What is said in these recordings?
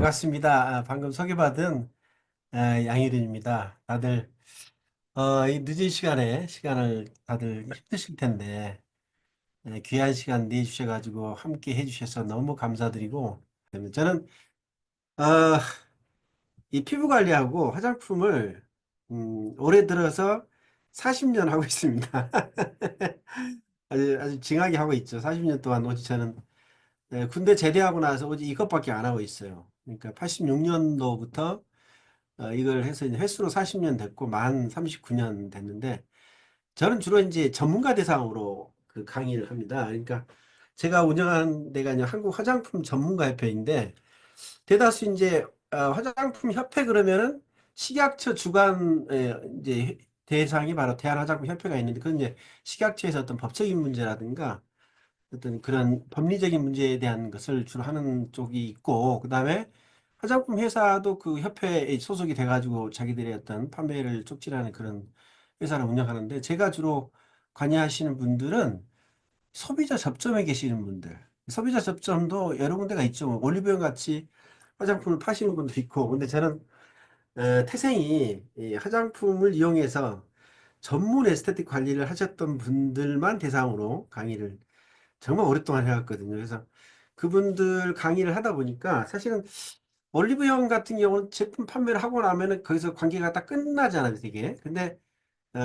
반갑습니다. 방금 소개받은 양유린입니다. 다들 이 늦은 시간에 시간을 다들 힘드실 텐데 귀한 시간 내주셔가지고 함께 해주셔서 너무 감사드리고 저는 어, 이 피부 관리하고 화장품을 올해 들어서 40년 하고 있습니다. 아주 징하게 하고 있죠. 40년 동안 오직 저는 군대 제대하고 나서 오직 이것밖에 안 하고 있어요. 그러니까 86년도부터 이걸 해서 이제 횟수로 40년 됐고 만 39년 됐는데 저는 주로 이제 전문가 대상으로 그 강의를 합니다. 그러니까 제가 운영하는 데가 이제 한국 화장품 전문가 협회인데 대다수 이제 화장품 협회 그러면은 식약처 주관 이제 대상이 바로 대한화장품협회가 있는데 그건 이제 식약처에서 어떤 법적인 문제라든가 어떤 그런 법리적인 문제에 대한 것을 주로 하는 쪽이 있고, 그 다음에 화장품 회사도 그 협회에 소속이 돼가지고 자기들의 어떤 판매를 촉진하는 그런 회사를 운영하는데, 제가 주로 관여하시는 분들은 소비자 접점에 계시는 분들, 소비자 접점도 여러 군데가 있죠. 뭐 올리브영 같이 화장품을 파시는 분도 있고, 근데 저는 태생이 이 화장품을 이용해서 전문 에스테틱 관리를 하셨던 분들만 대상으로 강의를 정말 오랫동안 해왔거든요. 그래서 그분들 강의를 하다 보니까 사실은 올리브영 같은 경우는 제품 판매를 하고 나면은 거기서 관계가 딱 끝나잖아요, 되게. 근데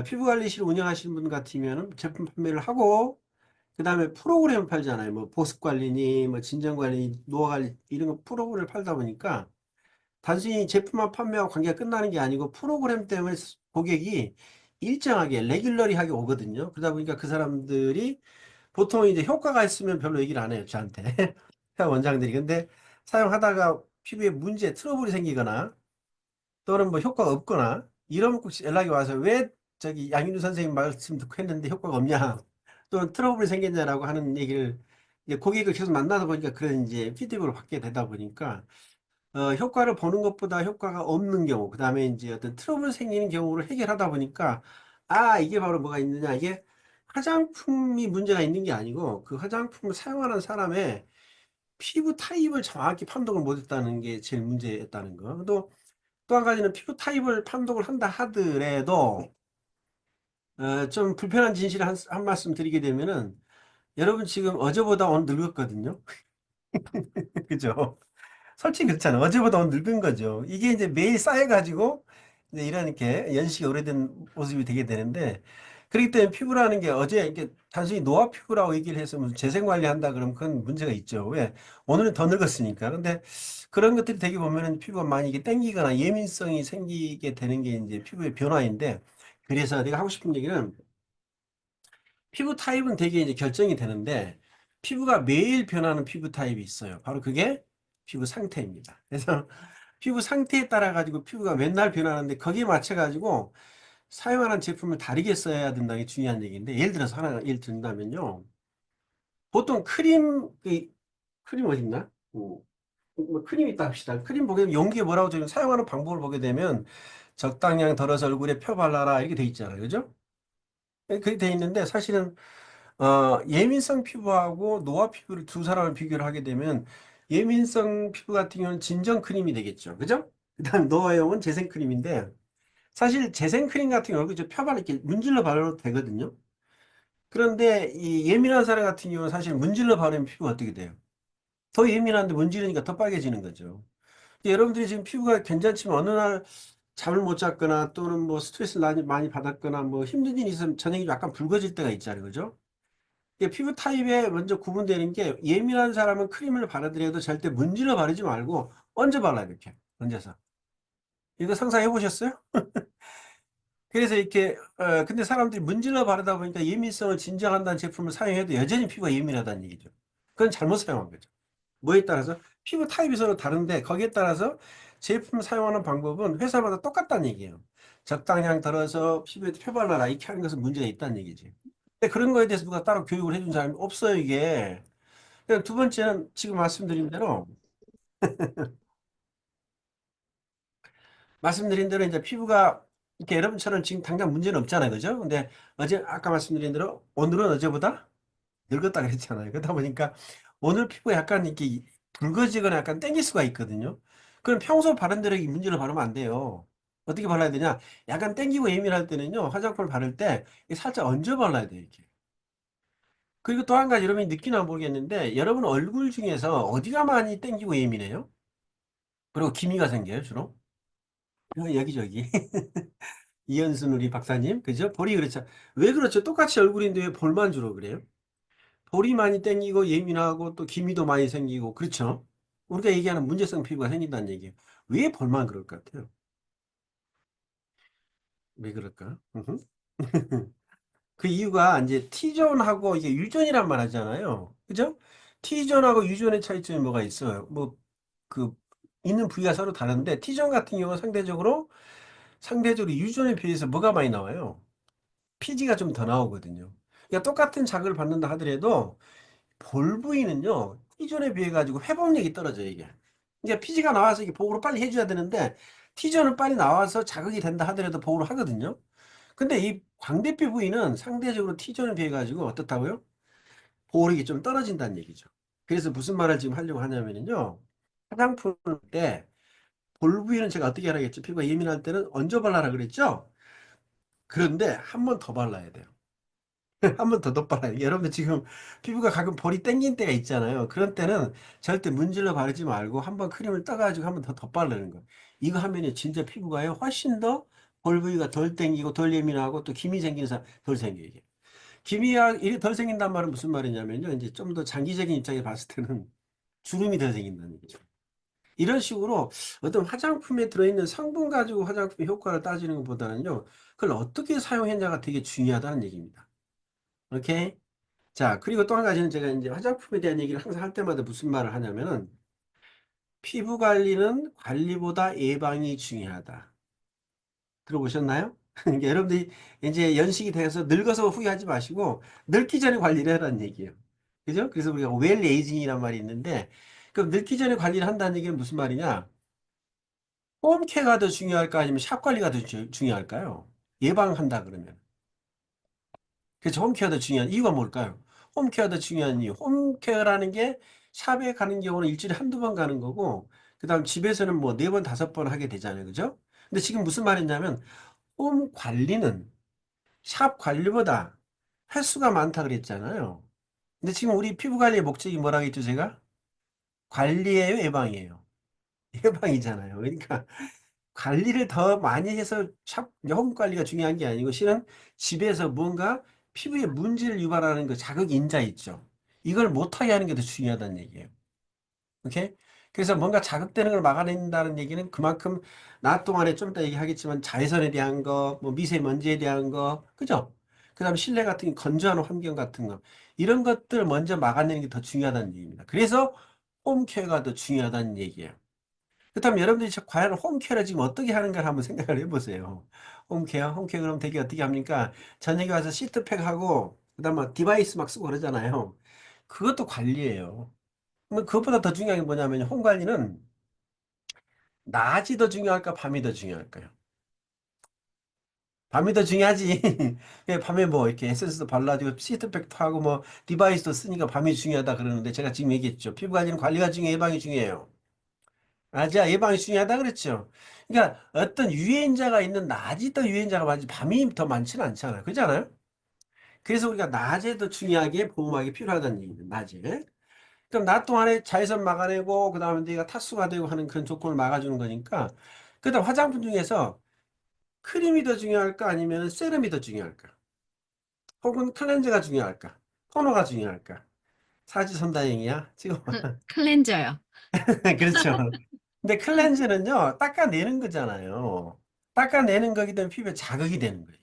피부관리실 운영하시는 분 같으면은 제품 판매를 하고 그 다음에 프로그램 팔잖아요. 뭐 보습관리니 뭐 진정관리, 노화관리 이런 거 프로그램을 팔다 보니까 단순히 제품만 판매하고 관계가 끝나는 게 아니고 프로그램 때문에 고객이 일정하게 레귤러리하게 오거든요. 그러다 보니까 그 사람들이 보통 이제 효과가 있으면 별로 얘기를 안 해요, 저한테. 회사 원장들이. 근데 사용하다가 피부에 문제, 트러블이 생기거나 또는 뭐 효과가 없거나 이러면 꼭 연락이 와서 왜 저기 양인우 선생님 말씀 듣고 했는데 효과가 없냐 또는 트러블이 생겼냐라고 하는 얘기를 이제 고객을 계속 만나다 보니까 그런 이제 피드백을 받게 되다 보니까 효과를 보는 것보다 효과가 없는 경우, 그 다음에 이제 어떤 트러블 생기는 경우를 해결하다 보니까, 아, 이게 바로 뭐가 있느냐. 이게 화장품이 문제가 있는 게 아니고, 그 화장품을 사용하는 사람의 피부 타입을 정확히 판독을 못했다는 게 제일 문제였다는 거. 또 한 가지는 피부 타입을 판독을 한다 하더라도, 좀 불편한 진실을 한 말씀 드리게 되면은, 여러분 지금 어제보다 오늘 늙었거든요. 그죠? 솔직히 그렇잖아. 어제보다 오늘 늙은 거죠. 이게 이제 매일 쌓여가지고 이제 이렇게 연식이 오래된 모습이 되게 되는데 그렇기 때문에 피부라는 게 어제 이렇게 단순히 노화 피부라고 얘기를 해서 무슨 재생 관리한다 그러면 그건 문제가 있죠. 왜? 오늘은 더 늙었으니까. 근데 그런 것들이 되게 보면은 피부가 많이 이게 땡기거나 예민성이 생기게 되는 게 이제 피부의 변화인데 그래서 내가 하고 싶은 얘기는 피부 타입은 되게 이제 결정이 되는데 피부가 매일 변하는 피부 타입이 있어요. 바로 그게 피부 상태입니다. 그래서 피부 상태에 따라 가지고 피부가 맨날 변하는데 거기에 맞춰 가지고 사용하는 제품을 다르게 써야 된다는 게 중요한 얘기인데 예를 들어서 하나 예를 든다면요. 보통 크림 어디 있나? 뭐 크림 있다 합시다. 크림 보게 되면 용기에 뭐라고 적으면 사용하는 방법을 보게 되면 적당량 덜어서 얼굴에 펴 발라라 이렇게 돼 있잖아요. 그죠? 그렇게 돼 있는데 사실은 예민성 피부하고 노화 피부를 두 사람을 비교를 하게 되면 예민성 피부 같은 경우는 진정 크림이 되겠죠. 그죠? 그다음 노화용은 재생 크림인데 사실 재생 크림 같은 경우는 그저 펴발 이렇게 문질러 바르도 되거든요. 그런데 이 예민한 사람 같은 경우는 사실 문질러 바르면 피부가 어떻게 돼요? 더 예민한데 문지르니까 더 빨개지는 거죠. 여러분들이 지금 피부가 괜찮지만 어느 날 잠을 못 잤거나 또는 뭐 스트레스를 많이 받았거나 뭐 힘든 일이 있으면 저녁에 약간 붉어질 때가 있잖아요. 그죠? 이게 피부 타입에 먼저 구분되는 게 예민한 사람은 크림을 바르더라도 절대 문질러 바르지 말고 얹어 발라야 이렇게 얹어서 이거 상상해 보셨어요? 그래서 이렇게 근데 사람들이 문질러 바르다 보니까 예민성을 진정한다는 제품을 사용해도 여전히 피부가 예민하다는 얘기죠. 그건 잘못 사용한 거죠. 뭐에 따라서 피부 타입이 서로 다른데 거기에 따라서 제품 사용하는 방법은 회사마다 똑같다는 얘기예요. 적당량 덜어서 피부에 펴발라라 이렇게 하는 것은 문제가 있다는 얘기지. 근데 그런 거에 대해서 누가 따로 교육을 해준 사람이 없어요 이게. 그두 번째는 지금 말씀드린 대로 이제 피부가 이렇게 여러분처럼 지금 당장 문제는 없잖아요. 그죠? 근데 아까 말씀드린 대로 오늘은 어제보다 늙었다 그랬잖아요. 그러다 보니까 오늘 피부가 약간 이렇게 붉어지거나 약간 땡길 수가 있거든요. 그럼 평소 바른 대로 이 문질러 바르면 안 돼요. 어떻게 발라야 되냐? 약간 땡기고 예민할 때는요, 화장품을 바를 때 이게 살짝 얹어 발라야 돼요, 이렇게. 그리고 또 한 가지 여러분이 느끼나 모르겠는데, 여러분 얼굴 중에서 어디가 많이 땡기고 예민해요? 그리고 기미가 생겨요, 주로? 여기저기. 이현순 우리 박사님, 그죠? 볼이 그렇죠. 왜 그렇죠? 똑같이 얼굴인데 왜 볼만 주로 그래요? 볼이 많이 땡기고 예민하고 또 기미도 많이 생기고, 그렇죠? 우리가 얘기하는 문제성 피부가 생긴다는 얘기예요. 왜 볼만 그럴 것 같아요? 왜 그럴까? 그 이유가 이제 T존하고 이게 유존이란 말 하잖아요. 그죠? T존하고 유존의 차이점이 뭐가 있어요? 뭐, 그, 있는 부위가 서로 다른데, T존 같은 경우는 상대적으로 유존에 비해서 뭐가 많이 나와요? 피지가 좀 더 나오거든요. 그러니까 똑같은 자극을 받는다 하더라도, 볼 부위는요, T존에 비해 가지고 회복력이 떨어져요, 이게. 그러니까 피지가 나와서 이게 보호를 빨리 해줘야 되는데, T존은 빨리 나와서 자극이 된다 하더라도 보호를 하거든요. 근데 이 광대뼈 부위는 상대적으로 T존에 비해 가지고 어떻다고요? 보호력이 좀 떨어진다는 얘기죠. 그래서 무슨 말을 지금 하려고 하냐면요. 화장품 때 볼 부위는 제가 어떻게 하라겠죠? 피부가 예민할 때는 얹어 발라라 그랬죠? 그런데 한 번 더 발라야 돼요. 한 번 더 덧발라야 돼요. 여러분 지금 피부가 가끔 볼이 땡긴 때가 있잖아요. 그런 때는 절대 문질러 바르지 말고 한 번 크림을 떠가지고 한 번 더 덧바르는 거예요. 이거 하면요 진짜 피부가요 훨씬 더 볼 부위가 덜 땡기고 덜 예민하고 또 기미 생기는 사람 덜 생겨요. 이게. 기미가 이게 덜 생긴단 말은 무슨 말이냐면요. 이제 좀 더 장기적인 입장에 봤을 때는 주름이 덜 생긴다는 얘기죠. 이런 식으로 어떤 화장품에 들어있는 성분 가지고 화장품의 효과를 따지는 것보다는요. 그걸 어떻게 사용했냐가 되게 중요하다는 얘기입니다. 오케이? 자, 그리고 또 한 가지는 제가 이제 화장품에 대한 얘기를 항상 할 때마다 무슨 말을 하냐면은 피부 관리는 관리보다 예방이 중요하다. 들어보셨나요? 그러니까 여러분들이 이제 연식이 돼서 늙어서 후회하지 마시고 늙기 전에 관리를 해라는 얘기예요. 그죠? 그래서 우리가 웰 에이징이란 말이 있는데 그럼 늙기 전에 관리를 한다는 얘기는 무슨 말이냐? 홈케어가 더 중요할까 아니면 샵 관리가 더 중요할까요? 예방한다 그러면. 그래서 홈케어도 중요한 이유가 뭘까요? 홈케어도 중요한 이유. 홈케어라는 게 샵에 가는 경우는 일주일에 한두 번 가는 거고, 그 다음 집에서는 뭐 네 번, 다섯 번 하게 되잖아요. 그죠? 근데 지금 무슨 말이냐면, 홈 관리는 샵 관리보다 횟수가 많다 그랬잖아요. 근데 지금 우리 피부 관리의 목적이 뭐라고 했죠, 제가? 관리예요, 예방이에요? 예방이잖아요. 그러니까 관리를 더 많이 해서 홈 관리가 중요한 게 아니고 실은 집에서 뭔가 피부에 문제를 유발하는 그 자극 인자 있죠. 이걸 못하게 하는 게 더 중요하다는 얘기예요. 오케이? 그래서 뭔가 자극되는 걸 막아낸다는 얘기는 그만큼 낮 동안에 좀 이따 얘기하겠지만 자외선에 대한 거, 뭐 미세먼지에 대한 거, 그죠? 그다음 실내 같은 건조한 환경 같은 거 이런 것들 먼저 막아내는 게 더 중요하다는 얘기입니다. 그래서 홈케어가 더 중요하다는 얘기예요. 그렇다면 여러분들이 과연 홈케어를 지금 어떻게 하는가 한번 생각을 해보세요. 홈케어 그럼 되게 어떻게 합니까? 저녁에 와서 시트팩하고 그다음 막 디바이스 막 쓰고 그러잖아요. 그것도 관리예요. 뭐 그것보다 더 중요한 게 뭐냐면 홈 관리는 낮이 더 중요할까 밤이 더 중요할까요? 밤이 더 중요하지. 왜 밤에 뭐 이렇게 에센스도 발라주고 시트팩도 하고 뭐 디바이스도 쓰니까 밤이 중요하다 그러는데 제가 지금 얘기했죠. 피부 관리는 관리가 중요해 예방이 중요해요. 맞아, 예방이 중요하다 그랬죠. 그러니까 어떤 유행자가 있는 낮이 더 유행자가 많지 밤이 더 많지는 않잖아요. 그렇잖아요? 그래서 우리가 낮에 더 중요하게 보호막이 필요하다는 얘기예요. 낮에. 그럼 낮 동안에 자외선 막아내고 그다음에 내가 탈수가 되고 하는 그런 조건을 막아주는 거니까 그다음 화장품 중에서 크림이 더 중요할까 아니면 세럼이 더 중요할까? 혹은 클렌저가 중요할까? 토너가 중요할까? 사지선다행이야. 지금 클렌저요. 그렇죠. 근데 클렌저는요, 닦아내는 거잖아요. 닦아내는 거기 때문에 피부에 자극이 되는 거예요.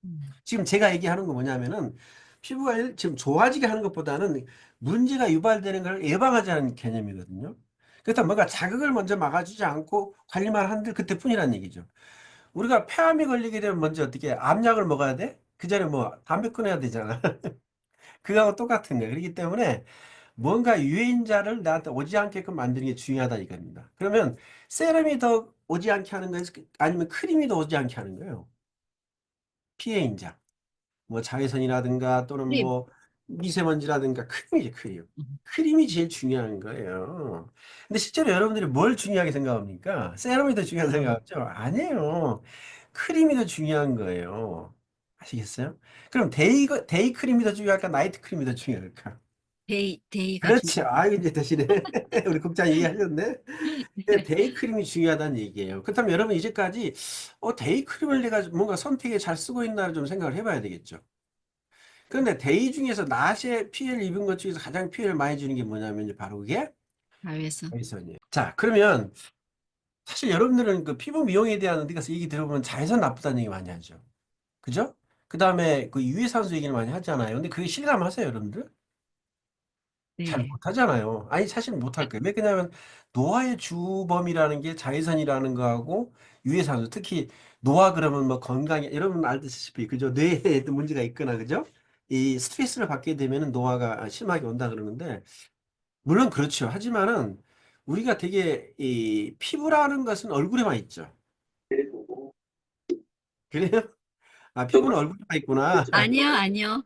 음. 지금 제가 얘기하는 거 뭐냐면은 피부가 지금 좋아지게 하는 것보다는 문제가 유발되는 걸 예방하자는 개념이거든요. 그렇다면 뭔가 자극을 먼저 막아주지 않고 관리만 한들 그때뿐이라는 얘기죠. 우리가 폐암이 걸리게 되면 먼저 어떻게 암약을 먹어야 돼? 그 전에 뭐 담배 끊어야 되잖아. 그거하고 똑같은 거예요. 그렇기 때문에 뭔가 유인자를 나한테 오지 않게끔 만드는 게 중요하다 이겁니다. 그러면 세럼이 더 오지 않게 하는 거예요? 아니면 크림이 더 오지 않게 하는 거예요? 피해인자. 뭐 자외선이라든가 또는 크림. 뭐 미세먼지라든가 크림이지, 크림. 크림이 제일 중요한 거예요. 근데 실제로 여러분들이 뭘 중요하게 생각합니까? 세럼이 더 중요하다고 생각하죠? 아니에요. 크림이 더 중요한 거예요. 아시겠어요? 그럼 데이 크림이 더 중요할까? 나이트 크림이 더 중요할까? 데이가 그렇죠. 아, 이제 대신에 우리 국장 얘기하셨네. 네, 네. 데이 크림이 중요하다는 얘기예요. 그렇다면 여러분 이제까지 데이 크림을 내가 뭔가 선택에 잘 쓰고 있나를 좀 생각을 해봐야 되겠죠. 그런데 데이 중에서 낮에 피해를 입은 것 중에서 가장 피해를 많이 주는 게 뭐냐면 이제 바로 그게 자외선. 자외선이에요. 자, 그러면 사실 여러분들은 그 피부 미용에 대한 어디 가서 얘기 들어보면 자외선 나쁘다는 얘기 많이 하죠. 그죠? 그 다음에 그 유해산소 얘기를 많이 하잖아요. 근데 그게 실감하세요, 여러분들? 잘 네. 못하잖아요. 아니, 사실 못할 거예요. 왜 그러냐면, 노화의 주범이라는 게 자외선이라는 거하고 유해산소, 특히 노화 그러면 뭐 건강에, 여러분 알다시피, 그죠? 뇌에 또 문제가 있거나, 그죠? 이 스트레스를 받게 되면 노화가 심하게 온다 그러는데, 물론 그렇죠. 하지만은, 우리가 되게, 이 피부라는 것은 얼굴에만 있죠. 그래요? 아, 피부는 얼굴에만 있구나. 아니요, 아니요.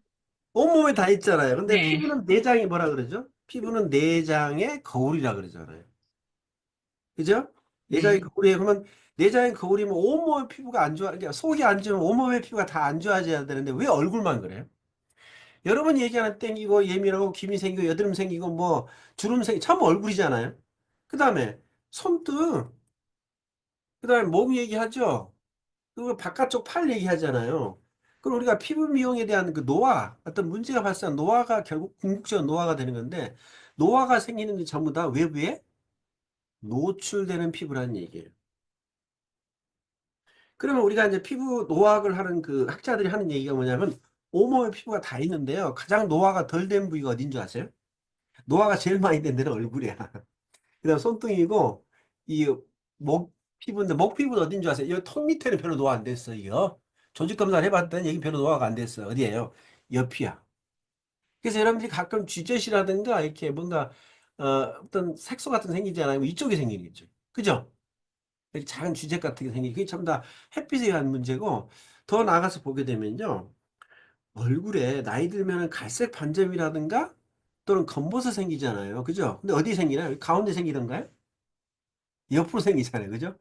온몸에 다 있잖아요. 근데 네. 피부는 내장이 뭐라 그러죠? 피부는 내장의 거울이라 그러잖아요. 그죠? 내장의 네. 거울이에요. 그러면 내장의 거울이면 온몸의 피부가 안 좋아, 그러니까 속이 안 좋으면 온몸의 피부가 다 안 좋아져야 되는데 왜 얼굴만 그래요? 여러분 얘기하는 땡기고 예민하고 기미 생기고 여드름 생기고 뭐 주름 생기고 전부 얼굴이잖아요. 그 다음에 손등, 그 다음에 몸 얘기하죠. 그리고 바깥쪽 팔 얘기하잖아요. 그럼 우리가 피부 미용에 대한 그 노화, 어떤 문제가 발생한 노화가 결국 궁극적인 노화가 되는 건데 노화가 생기는 게 전부 다 외부에 노출되는 피부라는 얘기예요. 그러면 우리가 이제 피부 노화학을 하는 그 학자들이 하는 얘기가 뭐냐면 온몸에 피부가 다 있는데요. 가장 노화가 덜 된 부위가 어딘 줄 아세요? 노화가 제일 많이 된 데는 얼굴이야. 그다음 손등이고 이 목 피부인데 목 피부는 어딘 줄 아세요? 이 턱 밑에는 별로 노화 안 됐어 이거. 조직 검사를 해봤더니 여기 별로 노화가 안 됐어. 어디예요? 옆이야. 그래서 여러분들이 가끔 쥐젖이라든가 이렇게 뭔가 어떤 색소 같은 거 생기잖아요. 이쪽에 생기겠죠. 그죠? 이렇게 작은 쥐젖 같은 게 생기고 그게 전부 다 햇빛에 의한 문제고 더 나아가서 보게 되면요. 얼굴에 나이 들면은 갈색 반점이라든가 또는 검버섯 생기잖아요. 그죠? 근데 어디 생기나요? 가운데 생기던가요? 옆으로 생기잖아요. 그죠?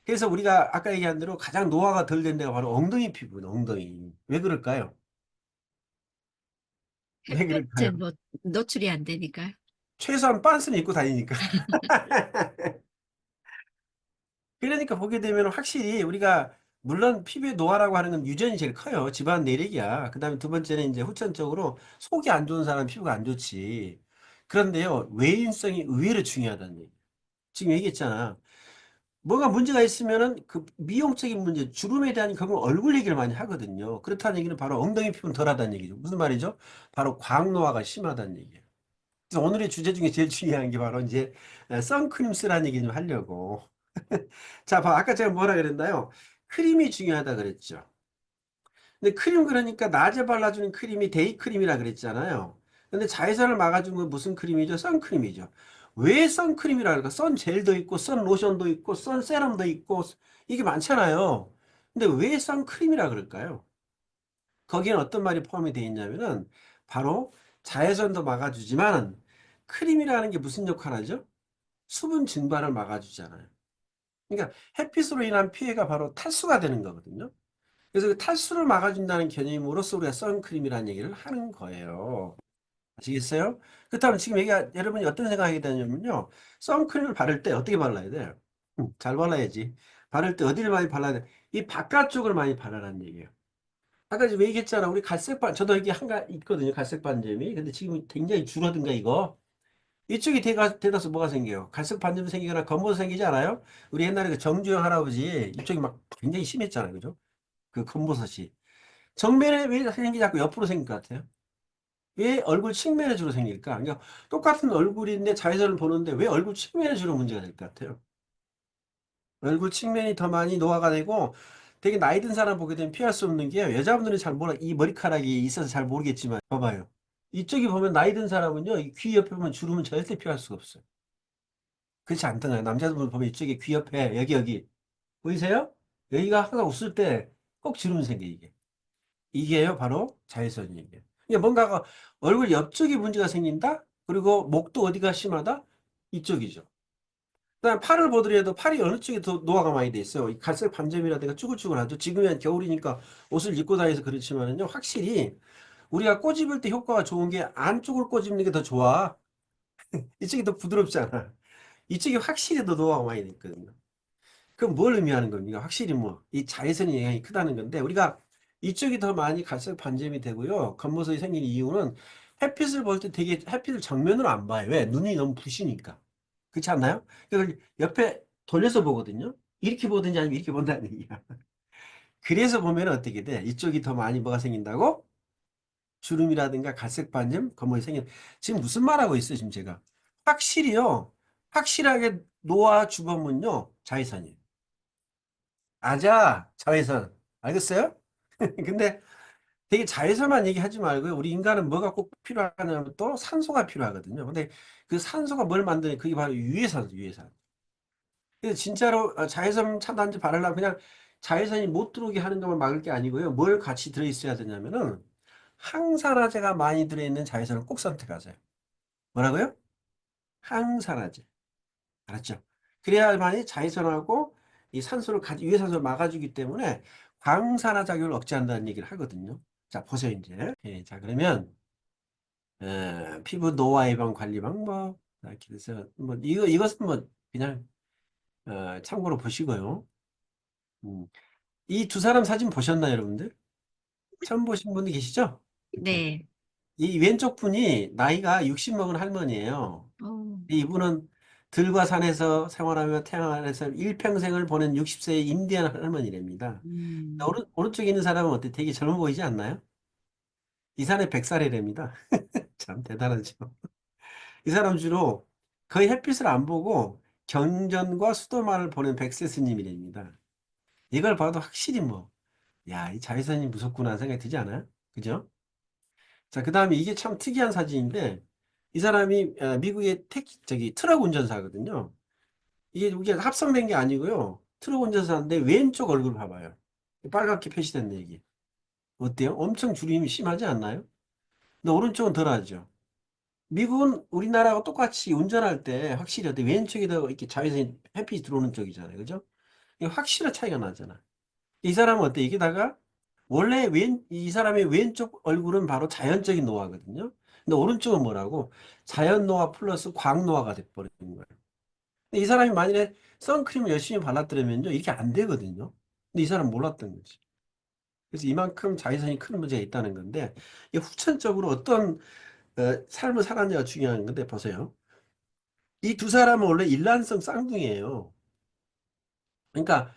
그래서 우리가 아까 얘기한 대로 가장 노화가 덜 된 데가 바로 엉덩이 피부예요. 엉덩이. 왜 그럴까요? 왜 햇볕에 그럴까요? 노출이 안 되니까요. 최소한 빤스는 입고 다니니까. 그러니까 보게 되면 확실히 우리가 물론 피부의 노화라고 하는 건 유전이 제일 커요. 집안 내력이야. 그다음에 두 번째는 이제 후천적으로 속이 안 좋은 사람 피부가 안 좋지. 그런데요, 외인성이 의외로 중요하다는 얘기. 지금 얘기했잖아. 뭐가 문제가 있으면은 그 미용적인 문제, 주름에 대한 결국 얼굴 얘기를 많이 하거든요. 그렇다는 얘기는 바로 엉덩이 피부는 덜하다는 얘기죠. 무슨 말이죠? 바로 광노화가 심하다는 얘기예요. 그래서 오늘의 주제 중에 제일 중요한 게 바로 이제 선크림 쓰라는 얘기 좀 하려고. 자, 아까 제가 뭐라 그랬나요? 크림이 중요하다 그랬죠. 근데 크림 그러니까 낮에 발라주는 크림이 데이 크림이라 그랬잖아요. 근데 자외선을 막아주는 건 무슨 크림이죠? 선크림이죠. 왜 선크림이라 그럴까? 선젤도 있고, 선로션도 있고, 선세럼도 있고, 이게 많잖아요. 근데 왜 선크림이라 그럴까요? 거기는 어떤 말이 포함이 되어 있냐면은, 바로 자외선도 막아주지만, 크림이라는 게 무슨 역할을 하죠? 수분 증발을 막아주잖아요. 그러니까 햇빛으로 인한 피해가 바로 탈수가 되는 거거든요. 그래서 그 탈수를 막아준다는 개념으로서 우리가 선크림이라는 얘기를 하는 거예요. 아시겠어요? 그렇다면 지금 여러분이 어떤 생각이 드냐면요. 선크림을 바를 때 어떻게 발라야 돼요? 잘 발라야지. 바를 때 어디를 많이 발라야 돼? 이 바깥쪽을 많이 바르라는 얘기예요. 아까 지금 얘기했잖아. 우리 저도 여기 한가 있거든요. 갈색 반점이. 근데 지금 굉장히 줄어든가, 이거? 이쪽이 대다수 뭐가 생겨요? 갈색 반점이 생기거나 검버섯 생기지 않아요? 우리 옛날에 그 정주영 할아버지 이쪽이 막 굉장히 심했잖아요. 그죠? 그 검버섯이. 정면에 왜 생기지 않고 옆으로 생길 것 같아요? 왜 얼굴 측면에 주로 생길까? 그러니까 똑같은 얼굴인데 자외선을 보는데 왜 얼굴 측면에 주로 문제가 될 것 같아요? 얼굴 측면이 더 많이 노화가 되고 되게 나이 든 사람 보게 되면 피할 수 없는 게 여자분들은 잘 몰라. 이 머리카락이 있어서 잘 모르겠지만 봐봐요. 이쪽이 보면 나이 든 사람은요. 이귀 옆에 보면 주름은 절대 피할 수가 없어요. 그렇지 않던가요? 남자분들 보면 이쪽에 귀 옆에 여기 보이세요? 여기가 항상 웃을 때 꼭 주름 생겨 이게. 이게요 바로 자외선이에요. 이게 뭔가가 얼굴 옆쪽에 문제가 생긴다? 그리고 목도 어디가 심하다? 이쪽이죠. 그다음 팔을 보더라도 팔이 어느 쪽에 더 노화가 많이 돼 있어요. 이 갈색 반점이라든가 쭈글쭈글하죠. 지금은 겨울이니까 옷을 입고 다녀서 그렇지만은요, 확실히 우리가 꼬집을 때 효과가 좋은 게 안쪽을 꼬집는 게 더 좋아. 이쪽이 더 부드럽잖아. 이쪽이 확실히 더 노화가 많이 돼 있거든요. 그럼 뭘 의미하는 겁니까? 확실히 뭐, 이 자외선의 영향이 크다는 건데, 우리가 이쪽이 더 많이 갈색 반점이 되고요. 겉모습이 생긴 이유는 햇빛을 볼 때 되게 햇빛을 정면으로 안 봐요. 왜? 눈이 너무 부시니까. 그렇지 않나요? 그걸 옆에 돌려서 보거든요. 이렇게 보든지 아니면 이렇게 본다는 얘기야. 그래서 보면 어떻게 돼? 이쪽이 더 많이 뭐가 생긴다고? 주름이라든가 갈색 반점, 겉모습이 생긴. 지금 무슨 말하고 있어요, 지금 제가? 확실히요. 확실하게 노화 주범은요, 자외선이에요. 아자, 자외선. 알겠어요? 근데 되게 자외선만 얘기하지 말고요. 우리 인간은 뭐가 꼭 필요하냐면 또 산소가 필요하거든요. 근데 그 산소가 뭘 만드냐? 그게 바로 유해산소, 유해산. 그래서 진짜로 자외선 차단제 바르려면 그냥 자외선이 못 들어오게 하는 것만 막을 게 아니고요. 뭘 같이 들어있어야 되냐면은 항산화제가 많이 들어있는 자외선을 꼭 선택하세요. 뭐라고요? 항산화제. 알았죠? 그래야만이 자외선하고 이 산소를 유해산소를 막아주기 때문에 광산화 작용을 억제한다는 얘기를 하거든요. 자, 보세요, 이제. 예, 자, 그러면, 피부 노화 예방 관리 방법. 자, 그래서, 뭐, 이것은 뭐, 그냥, 참고로 보시고요. 음. 이 두 사람 사진 보셨나요, 여러분들? 처음 보신 분이 계시죠? 이렇게. 네. 이 왼쪽 분이 나이가 60 먹은 할머니예요. 어, 이분은 들과 산에서 생활하며 태어나서 일평생을 보낸 60세의 인디안 할머니랍니다. 음, 오른쪽에 있는 사람은 어때? 되게 젊어 보이지 않나요? 이 사람이 100살이랍니다. 참 대단하죠. 이 사람 주로 거의 햇빛을 안 보고 경전과 수도만을 보는 백세 스님이랍니다. 이걸 봐도 확실히 뭐, 야, 이 자외선이 무섭구나 생각이 들지 않아요? 그죠? 자, 그 다음에 이게 참 특이한 사진인데, 이 사람이 미국의 트럭 운전사거든요. 이게 합성된 게 아니고요. 트럭 운전사인데 왼쪽 얼굴 봐봐요. 빨갛게 표시된 얘기. 어때요? 엄청 주름이 심하지 않나요? 근데 오른쪽은 덜하죠. 미국은 우리나라하고 똑같이 운전할 때 확실히 어때? 왼쪽이 더 이렇게 자외선이 햇빛이 들어오는 쪽이잖아요. 그죠? 이게 확실한 차이가 나잖아. 이 사람은 어때? 이게다가 원래 이 사람의 왼쪽 얼굴은 바로 자연적인 노화거든요. 근데 오른쪽은 뭐라고? 자연 노화 플러스 광 노화가 돼버리는 거예요. 근데 이 사람이 만일에 선크림을 열심히 발랐더라면요, 이렇게 안 되거든요. 근데 이 사람은 몰랐던 거지. 그래서 이만큼 자외선이 큰 문제가 있다는 건데, 이 후천적으로 어떤 삶을 살았냐가 중요한 건데, 보세요. 이 두 사람은 원래 일란성 쌍둥이에요. 그러니까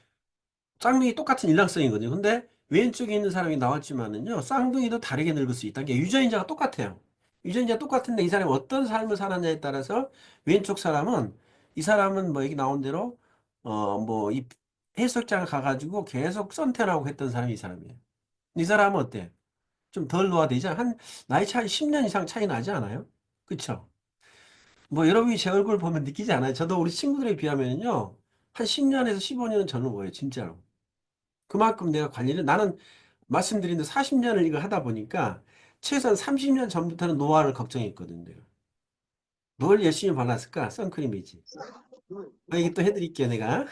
쌍둥이 똑같은 일란성이거든요. 근데 왼쪽에 있는 사람이 나왔지만은요, 쌍둥이도 다르게 늙을 수 있다는 게 유전자가 똑같아요. 유전자가 똑같은데 이 사람이 어떤 삶을 살았냐에 따라서 왼쪽 사람은 이 사람은 뭐 여기 나온 대로 뭐 이 해수욕장을 가가지고 계속 선탠하고 했던 사람이 이 사람이에요. 이 사람은 어때? 좀 덜 노화되지 한 나이 차이 10년 이상 차이 나지 않아요? 그쵸? 뭐 여러분이 제 얼굴 보면 느끼지 않아요? 저도 우리 친구들에 비하면요 한 10년에서 15년은 젊은 거예요, 진짜로. 그만큼 내가 관리를 나는 말씀드린 데 40년을 이걸 하다 보니까 최소한 30년 전부터는 노화를 걱정했거든요. 내가. 뭘 열심히 발랐을까? 선크림이지. 이게 또 해드릴게요, 내가.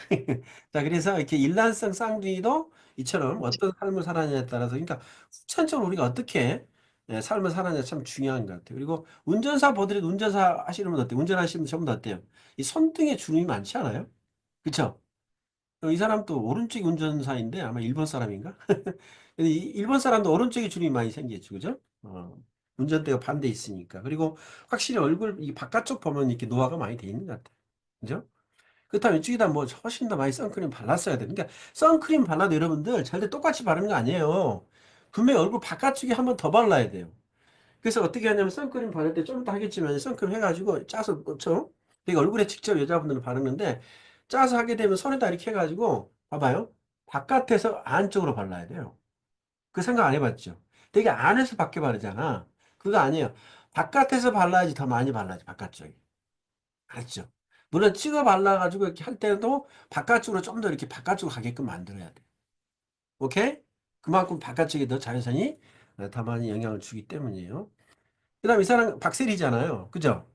자, 그래서 이렇게 일란성 쌍둥이도 이처럼 어떤 삶을 살았냐에 따라서, 그러니까 후천적으로 우리가 어떻게 삶을 살았냐 참 중요한 것 같아요. 그리고 운전사 보더라도 운전사 하시는 분 어때요? 운전하시는 분 전부 다 어때요? 이 손등에 주름이 많지 않아요? 그쵸? 이 사람 또 오른쪽 운전사인데 아마 일본 사람인가? 근데 이 일본 사람도 오른쪽에 주름이 많이 생겼죠, 그죠? 운전대가 반대 있으니까. 그리고 확실히 얼굴 이 바깥쪽 보면 이렇게 노화가 많이 돼 있는 것 같아요. 그죠? 그렇다면 이쪽에다 뭐 훨씬 더 많이 선크림 발랐어야 돼. 그러니까 선크림 발라도 여러분들 절대 똑같이 바르는 거 아니에요. 분명히 얼굴 바깥쪽에 한 번 더 발라야 돼요. 그래서 어떻게 하냐면 선크림 바를 때 좀 더 하겠지만 선크림 해가지고 짜서 그렇죠? 되게 얼굴에 직접 여자분들은 바르는데 짜서 하게 되면 손에다 이렇게 해가지고 봐봐요. 바깥에서 안쪽으로 발라야 돼요. 그 생각 안 해봤죠? 되게 안에서 밖에 바르잖아. 그거 아니에요. 바깥에서 발라야지 더 많이 발라야지 바깥쪽에. 알았죠? 물론 찍어 발라가지고 이렇게 할 때도 바깥쪽으로 좀 더 이렇게 바깥쪽으로 가게끔 만들어야 돼. 오케이? 그만큼 바깥쪽에 더 자외선이 더 많이 영향을 주기 때문이에요. 그다음 이 사람 박세리잖아요. 그죠?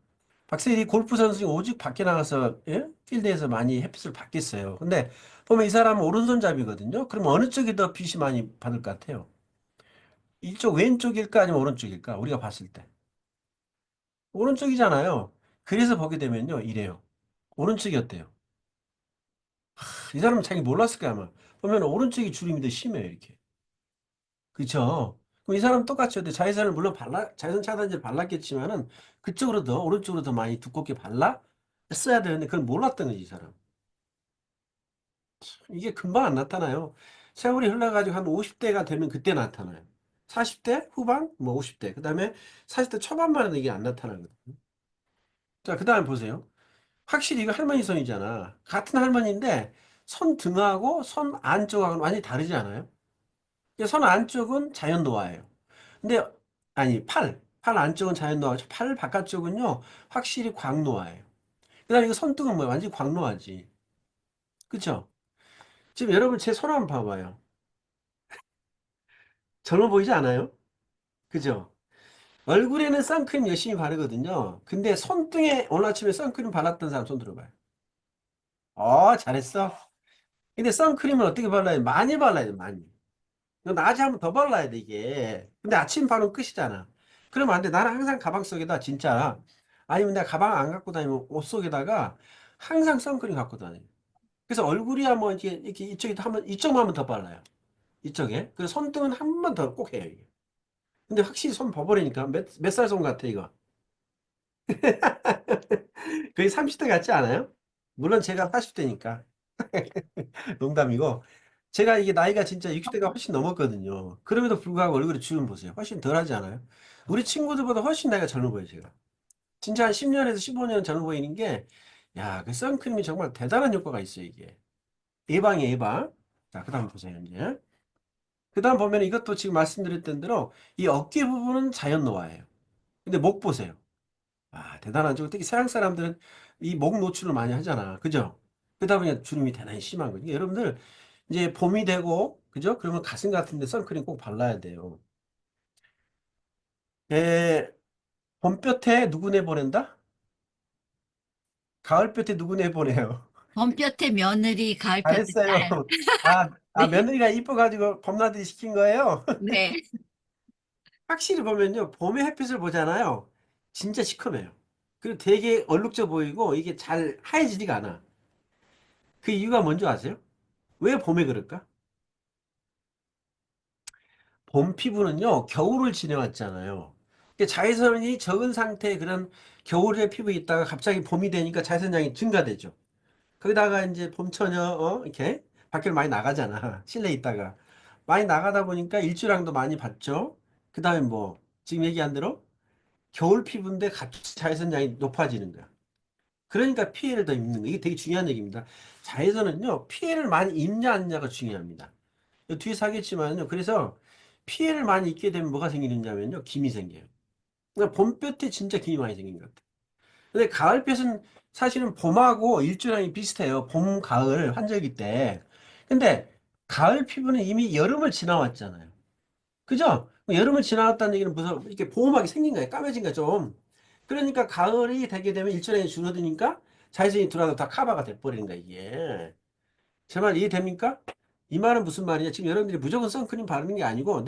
박세리 골프 선수 중 오직 밖에 나가서 예? 필드에서 많이 햇빛을 받겠어요. 근데 보면 이 사람은 오른손잡이거든요. 그럼 어느 쪽이 더 빛이 많이 받을 것 같아요? 이쪽 왼쪽일까 아니면 오른쪽일까? 우리가 봤을 때. 오른쪽이잖아요. 그래서 보게 되면요. 이래요. 오른쪽이 어때요? 이 사람은 자기 몰랐을 거야 아마. 보면 오른쪽이 주름이 더 심해요. 이렇게. 그쵸? 그럼 이 사람 똑같이 어때? 자외선을 물론 자외선 차단제를 발랐겠지만은 그쪽으로 더 오른쪽으로 더 많이 두껍게 발라 써야 되는데 그걸 몰랐던 거지 이 사람. 이게 금방 안 나타나요. 세월이 흘러가지고 한 50대가 되면 그때 나타나요. 40대 후반, 뭐 50대. 그 다음에 40대 초반만 해도 이게 안 나타나거든요. 자, 그 다음에 보세요. 확실히 이거 할머니 손이잖아. 같은 할머니인데 손 등하고 손 안쪽하고는 완전히 다르지 않아요? 이게 손 안쪽은 자연 노화예요. 근데 아니 팔 안쪽은 자연 노화죠. 팔 바깥쪽은요 확실히 광노화예요. 그다음에 이거 손등은 뭐 완전히 광노화지. 그쵸? 지금 여러분 제 손 한번 봐봐요. 젊어 보이지 않아요? 그죠? 얼굴에는 선크림 열심히 바르거든요. 근데 손등에 오늘 아침에 선크림 발랐던 사람 손 들어봐요. 잘했어. 근데 선크림은 어떻게 발라야 돼? 많이 발라야 돼, 많이. 이거 낮에 한번 더 발라야 돼, 이게. 근데 아침 바르면 끝이잖아. 그러면 안 돼. 나는 항상 가방 속에다, 진짜. 아니면 내가 가방 안 갖고 다니면 옷 속에다가 항상 선크림 갖고 다녀요. 그래서 얼굴이야 뭐 이렇게 이쪽에 한번, 이쪽만 한번 더 발라요. 이쪽에. 그래서 손등은 한 번 더 꼭 해요, 이게. 근데 확실히 손 버버리니까 몇 살 손 같아, 이거. 거의 30대 같지 않아요? 물론 제가 40대니까. 농담이고. 제가 이게 나이가 진짜 60대가 훨씬 넘었거든요. 그럼에도 불구하고 얼굴에 주름 보세요. 훨씬 덜 하지 않아요? 우리 친구들보다 훨씬 나이가 젊어 보여요, 제가. 진짜 한 10년에서 15년 젊어 보이는 게, 야, 그 선크림이 정말 대단한 효과가 있어요, 이게. 예방이에요, 예방. 자, 그 다음 보세요, 이제. 그 다음 보면 이것도 지금 말씀드렸던 대로 이 어깨 부분은 자연 노화예요. 근데 목 보세요. 대단하죠. 특히 서양 사람들은 이 목 노출을 많이 하잖아. 그죠? 그러다 보니 주름이 대단히 심한 거죠. 여러분들, 이제 봄이 되고, 그죠? 그러면 가슴 같은 데 선크림 꼭 발라야 돼요. 에, 봄볕에 누구 내보낸다? 가을볕에 누구 내보내요? 봄볕에 며느리, 가을볕에 잘했어요. 딸. 네. 며느리가 이뻐가지고 범나들이 시킨 거예요? 네. 확실히 보면요. 봄에 햇빛을 보잖아요. 진짜 시커매요. 그리고 되게 얼룩져 보이고 이게 잘 하얘지지가 않아. 그 이유가 뭔지 아세요? 왜 봄에 그럴까? 봄 피부는요, 겨울을 지내왔잖아요. 자외선이 적은 상태의 그런 겨울의 피부에 있다가 갑자기 봄이 되니까 자외선량이 증가되죠. 거기다가 이제 봄처녀, 이렇게 밖을 많이 나가잖아. 실내에 있다가. 많이 나가다 보니까 일주량도 많이 받죠. 그 다음에 뭐, 지금 얘기한 대로 겨울 피부인데 갑자기 자외선량이 높아지는 거야. 그러니까 피해를 더 입는 거. 이게 되게 중요한 얘기입니다. 자외선은요, 피해를 많이 입냐, 안 입냐가 중요합니다. 뒤에서 하겠지만요. 그래서 피해를 많이 입게 되면 뭐가 생기느냐면요. 김이 생겨요. 그러니까 봄볕에 진짜 김이 많이 생긴 것 같아요. 근데 가을볕은 사실은 봄하고 일조량이 비슷해요. 봄, 가을, 환절기 때. 근데 가을 피부는 이미 여름을 지나왔잖아요. 그죠? 여름을 지나왔다는 얘기는 무슨 이렇게 보호막이 생긴 거예요. 까매진 거 좀. 그러니까 가을이 되게 되면 일조량이 줄어드니까 자외선이 들어와도 다 커버가 돼버리는 거야, 이게. 제 말 이해됩니까? 이 말은 무슨 말이냐? 지금 여러분들이 무조건 선크림 바르는 게 아니고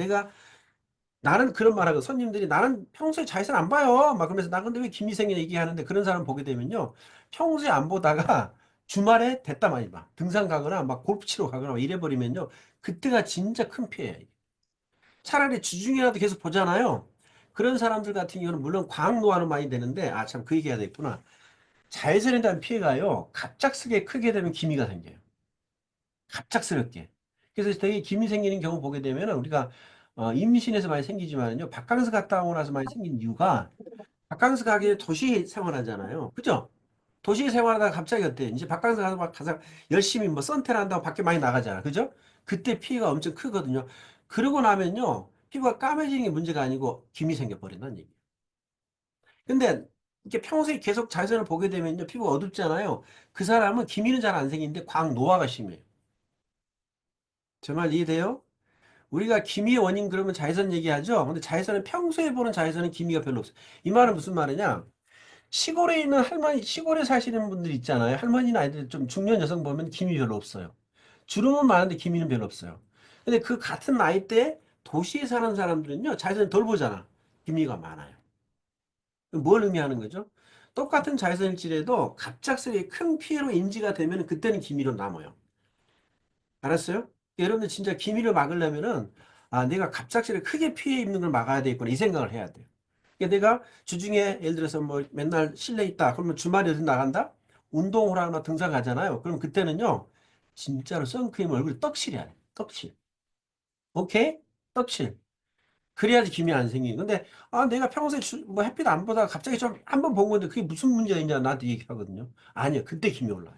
나는 그런 말하고 손님들이 나는 평소에 자외선 안 봐요. 막 그러면서 나 근데 왜 김미생이 얘기하는데 그런 사람 보게 되면요. 평소에 안 보다가 주말에 됐다 많이 봐. 등산 가거나 막 골프 치러 가거나 막 이래 버리면요. 그때가 진짜 큰 피해예요. 차라리 주중이라도 계속 보잖아요. 그런 사람들 같은 경우는 물론 광노화는 많이 되는데 참 그 얘기해야 되겠구나. 자외선에 대한 피해가요. 갑작스레 크게 되면 기미가 생겨요. 갑작스럽게. 그래서 되게 김이 생기는 경우 보게 되면 우리가 임신해서 많이 생기지만요. 바캉스 갔다 오고 나서 많이 생긴 이유가 바캉스 가기 도시 생활하잖아요. 그죠? 도시 생활하다가 갑자기 어때? 이제 바캉스 가서 막 가서 열심히 뭐 선탠 한다고 밖에 많이 나가잖아. 그죠? 그때 피해가 엄청 크거든요. 그러고 나면요. 피부가 까매지는 게 문제가 아니고 김이 생겨버린다는 얘기예요. 근데 이렇게 평소에 계속 자외선을 보게 되면요. 피부가 어둡잖아요. 그 사람은 기미는 잘 안 생기는데 광노화가 심해요. 제 말 이해돼요? 우리가 기미의 원인 그러면 자외선 얘기하죠. 근데 자외선은 평소에 보는 자외선은 기미가 별로 없어요. 이 말은 무슨 말이냐? 시골에 있는 할머니, 시골에 사시는 분들 있잖아요. 할머니나 아이들 좀 중년 여성 보면 기미 별로 없어요. 주름은 많은데 기미는 별로 없어요. 근데 그 같은 나이대 도시에 사는 사람들은요, 자외선 덜 보잖아. 기미가 많아요. 뭘 의미하는 거죠? 똑같은 자외선일지라도 갑작스레 큰 피해로 인지가 되면 그때는 기미로 남아요. 알았어요? 여러분들 진짜 기미를 막으려면은 아, 내가 갑작스레 크게 피해 입는 걸 막아야 되겠구나 이 생각을 해야 돼요. 그러니까 내가 주중에 예를 들어서 뭐 맨날 실내 있다. 그러면 주말에 어디 나간다? 운동을 하거나 등산 가잖아요. 그럼 그때는요. 진짜로 선크림 얼굴에 떡칠해야 돼. 떡칠. 오케이? 떡칠. 그래야지 기미 안 생기는. 근데 아 내가 평소에 뭐 햇빛 안 보다가 갑자기 좀 한 번 본 건데 그게 무슨 문제가 있냐 나한테 얘기하거든요. 아니요. 그때 기미 올라요.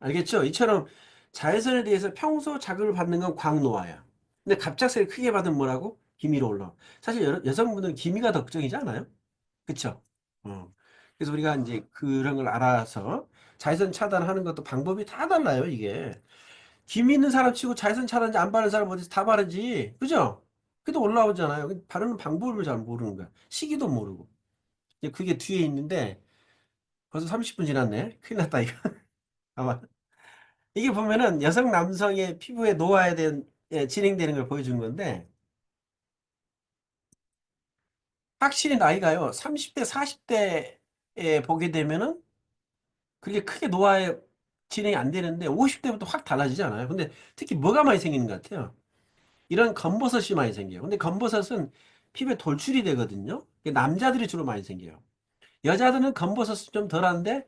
알겠죠? 이처럼 자외선에 대해서 평소 자극을 받는 건 광노화야. 근데 갑작스레 크게 받으면 뭐라고? 기미로 올라와. 사실 여성분들은 기미가 더 걱정이지 않아요? 그쵸? 어. 그래서 우리가 이제 그런 걸 알아서 자외선 차단하는 것도 방법이 다 달라요, 이게. 기미 있는 사람 치고 자외선 차단제 안 바르는 사람 어디 다 바르지. 그죠? 그래도 올라오잖아요. 근데 바르는 방법을 잘 모르는 거야. 시기도 모르고. 이제 그게 뒤에 있는데 벌써 30분 지났네. 큰일 났다, 이거. 아마. 이게 보면은 여성, 남성의 피부의 노화에 대한 진행되는 걸 보여주는 건데 확실히 나이가요. 30대, 40대에 보게 되면은 그게 크게 노화에 진행이 안 되는데 50대부터 확 달라지지 않아요? 근데 특히 뭐가 많이 생기는 것 같아요? 이런 검버섯이 많이 생겨요. 근데 검버섯은 피부에 돌출이 되거든요. 이게 남자들이 주로 많이 생겨요. 여자들은 검버섯은 좀 덜한데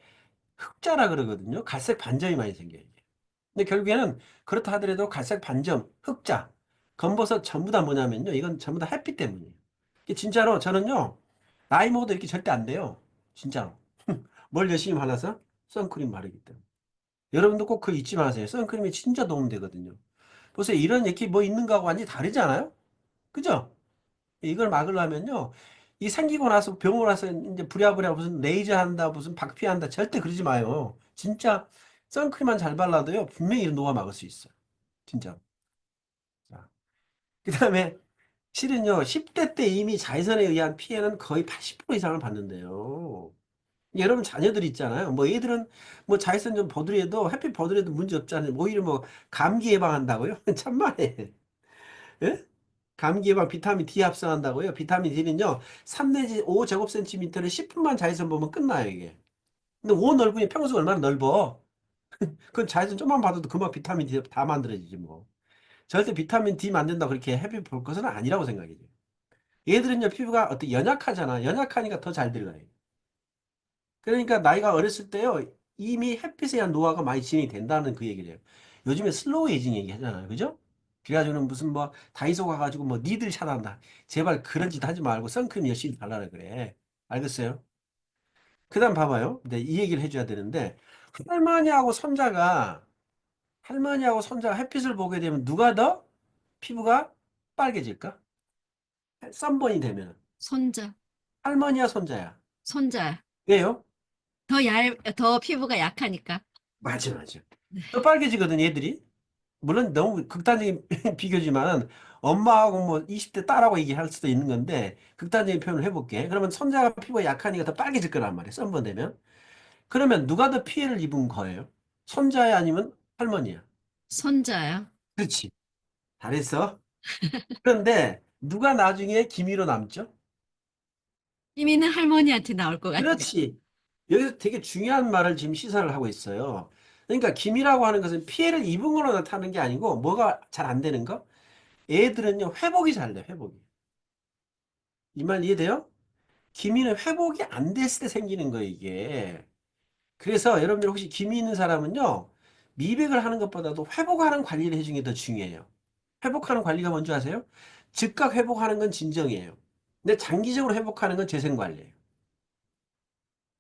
흑자라 그러거든요. 갈색 반점이 많이 생겨요. 근데 결국에는 그렇다 하더라도 갈색 반점, 흑자, 검버섯 전부 다 뭐냐면요. 이건 전부 다 햇빛 때문이에요. 이게 진짜로 저는요. 나이 먹어도 이렇게 절대 안 돼요. 진짜로. 뭘 열심히 발라서? 선크림 바르기 때문에. 여러분도 꼭 그거 잊지 마세요. 선크림이 진짜 도움되거든요. 보세요. 이런 얘기 뭐 있는가 하고 완전히 다르지 않아요? 그죠? 이걸 막으려면요. 이 생기고 나서 병원 와서 이제 부랴부랴 무슨 레이저 한다, 무슨 박피한다. 절대 그러지 마요. 진짜 선크림만 잘 발라도요. 분명히 이런 노화 막을 수 있어요. 진짜. 자, 그다음에 실은요. 10대 때 이미 자외선에 의한 피해는 거의 80% 이상을 받는데요. 여러분 자녀들 있잖아요. 뭐 애들은 뭐 자외선 좀 보더라도 햇빛 보더라도 문제 없잖아요. 오히려 뭐 감기 예방한다고요? 참말해. 예? 감기 예방 비타민 D 합성한다고요? 비타민 D는요. 3 내지 5 제곱센티미터를 10분만 자외선 보면 끝나요, 이게. 근데 온 얼굴이 평소 얼마나 넓어? 그건 자외선 좀만 받아도 금방 비타민 D 다 만들어지지 뭐. 절대 비타민 D 만든다 그렇게 햇빛 볼 것은 아니라고 생각해요. 얘들은요 피부가 어떻게 연약하잖아. 연약하니까 더 잘 들어가요. 그러니까 나이가 어렸을 때요 이미 햇빛에 의한 노화가 많이 진행이 된다는 그 얘기를 해요. 요즘에 슬로우 에이징 얘기 하잖아요. 그죠? 그래가지고는 무슨 뭐 다이소 가가지고 뭐 니들 차단다. 제발 그런 짓 하지 말고 선크림 열심히 발라라 그래. 알겠어요? 그다음 봐봐요. 근데 이 얘기를 해줘야 되는데 할머니하고 손자가 할머니하고 손자가 햇빛을 보게 되면 누가 더 피부가 빨개질까? 썬번이 되면 손자, 할머니야 손자야. 손자. 왜요? 더 피부가 약하니까. 맞아, 맞아. 네. 더 빨개지거든, 얘들이. 물론 너무 극단적인 비교지만 엄마하고 뭐 20대 딸하고 얘기할 수도 있는 건데 극단적인 표현을 해볼게. 그러면 손자가 피부가 약하니까 더 빨개질 거란 말이에요. 썬번되면. 그러면 누가 더 피해를 입은 거예요? 손자야 아니면 할머니야? 손자요. 그렇지. 잘했어. 그런데 누가 나중에 기미로 남죠? 이미는 할머니한테 나올 것 같아요. 그렇지. 여기서 되게 중요한 말을 지금 시사를 하고 있어요. 그러니까 기미라고 하는 것은 피해를 입은 걸로 나타나는 게 아니고 뭐가 잘 안 되는 거? 애들은요 회복이 잘 돼, 회복이. 이 말 이해돼요? 기미는 회복이 안 됐을 때 생기는 거예요, 이게. 그래서 여러분들 혹시 기미 있는 사람은요, 미백을 하는 것보다도 회복하는 관리를 해주는 게 더 중요해요. 회복하는 관리가 뭔지 아세요? 즉각 회복하는 건 진정이에요. 근데 장기적으로 회복하는 건 재생 관리예요.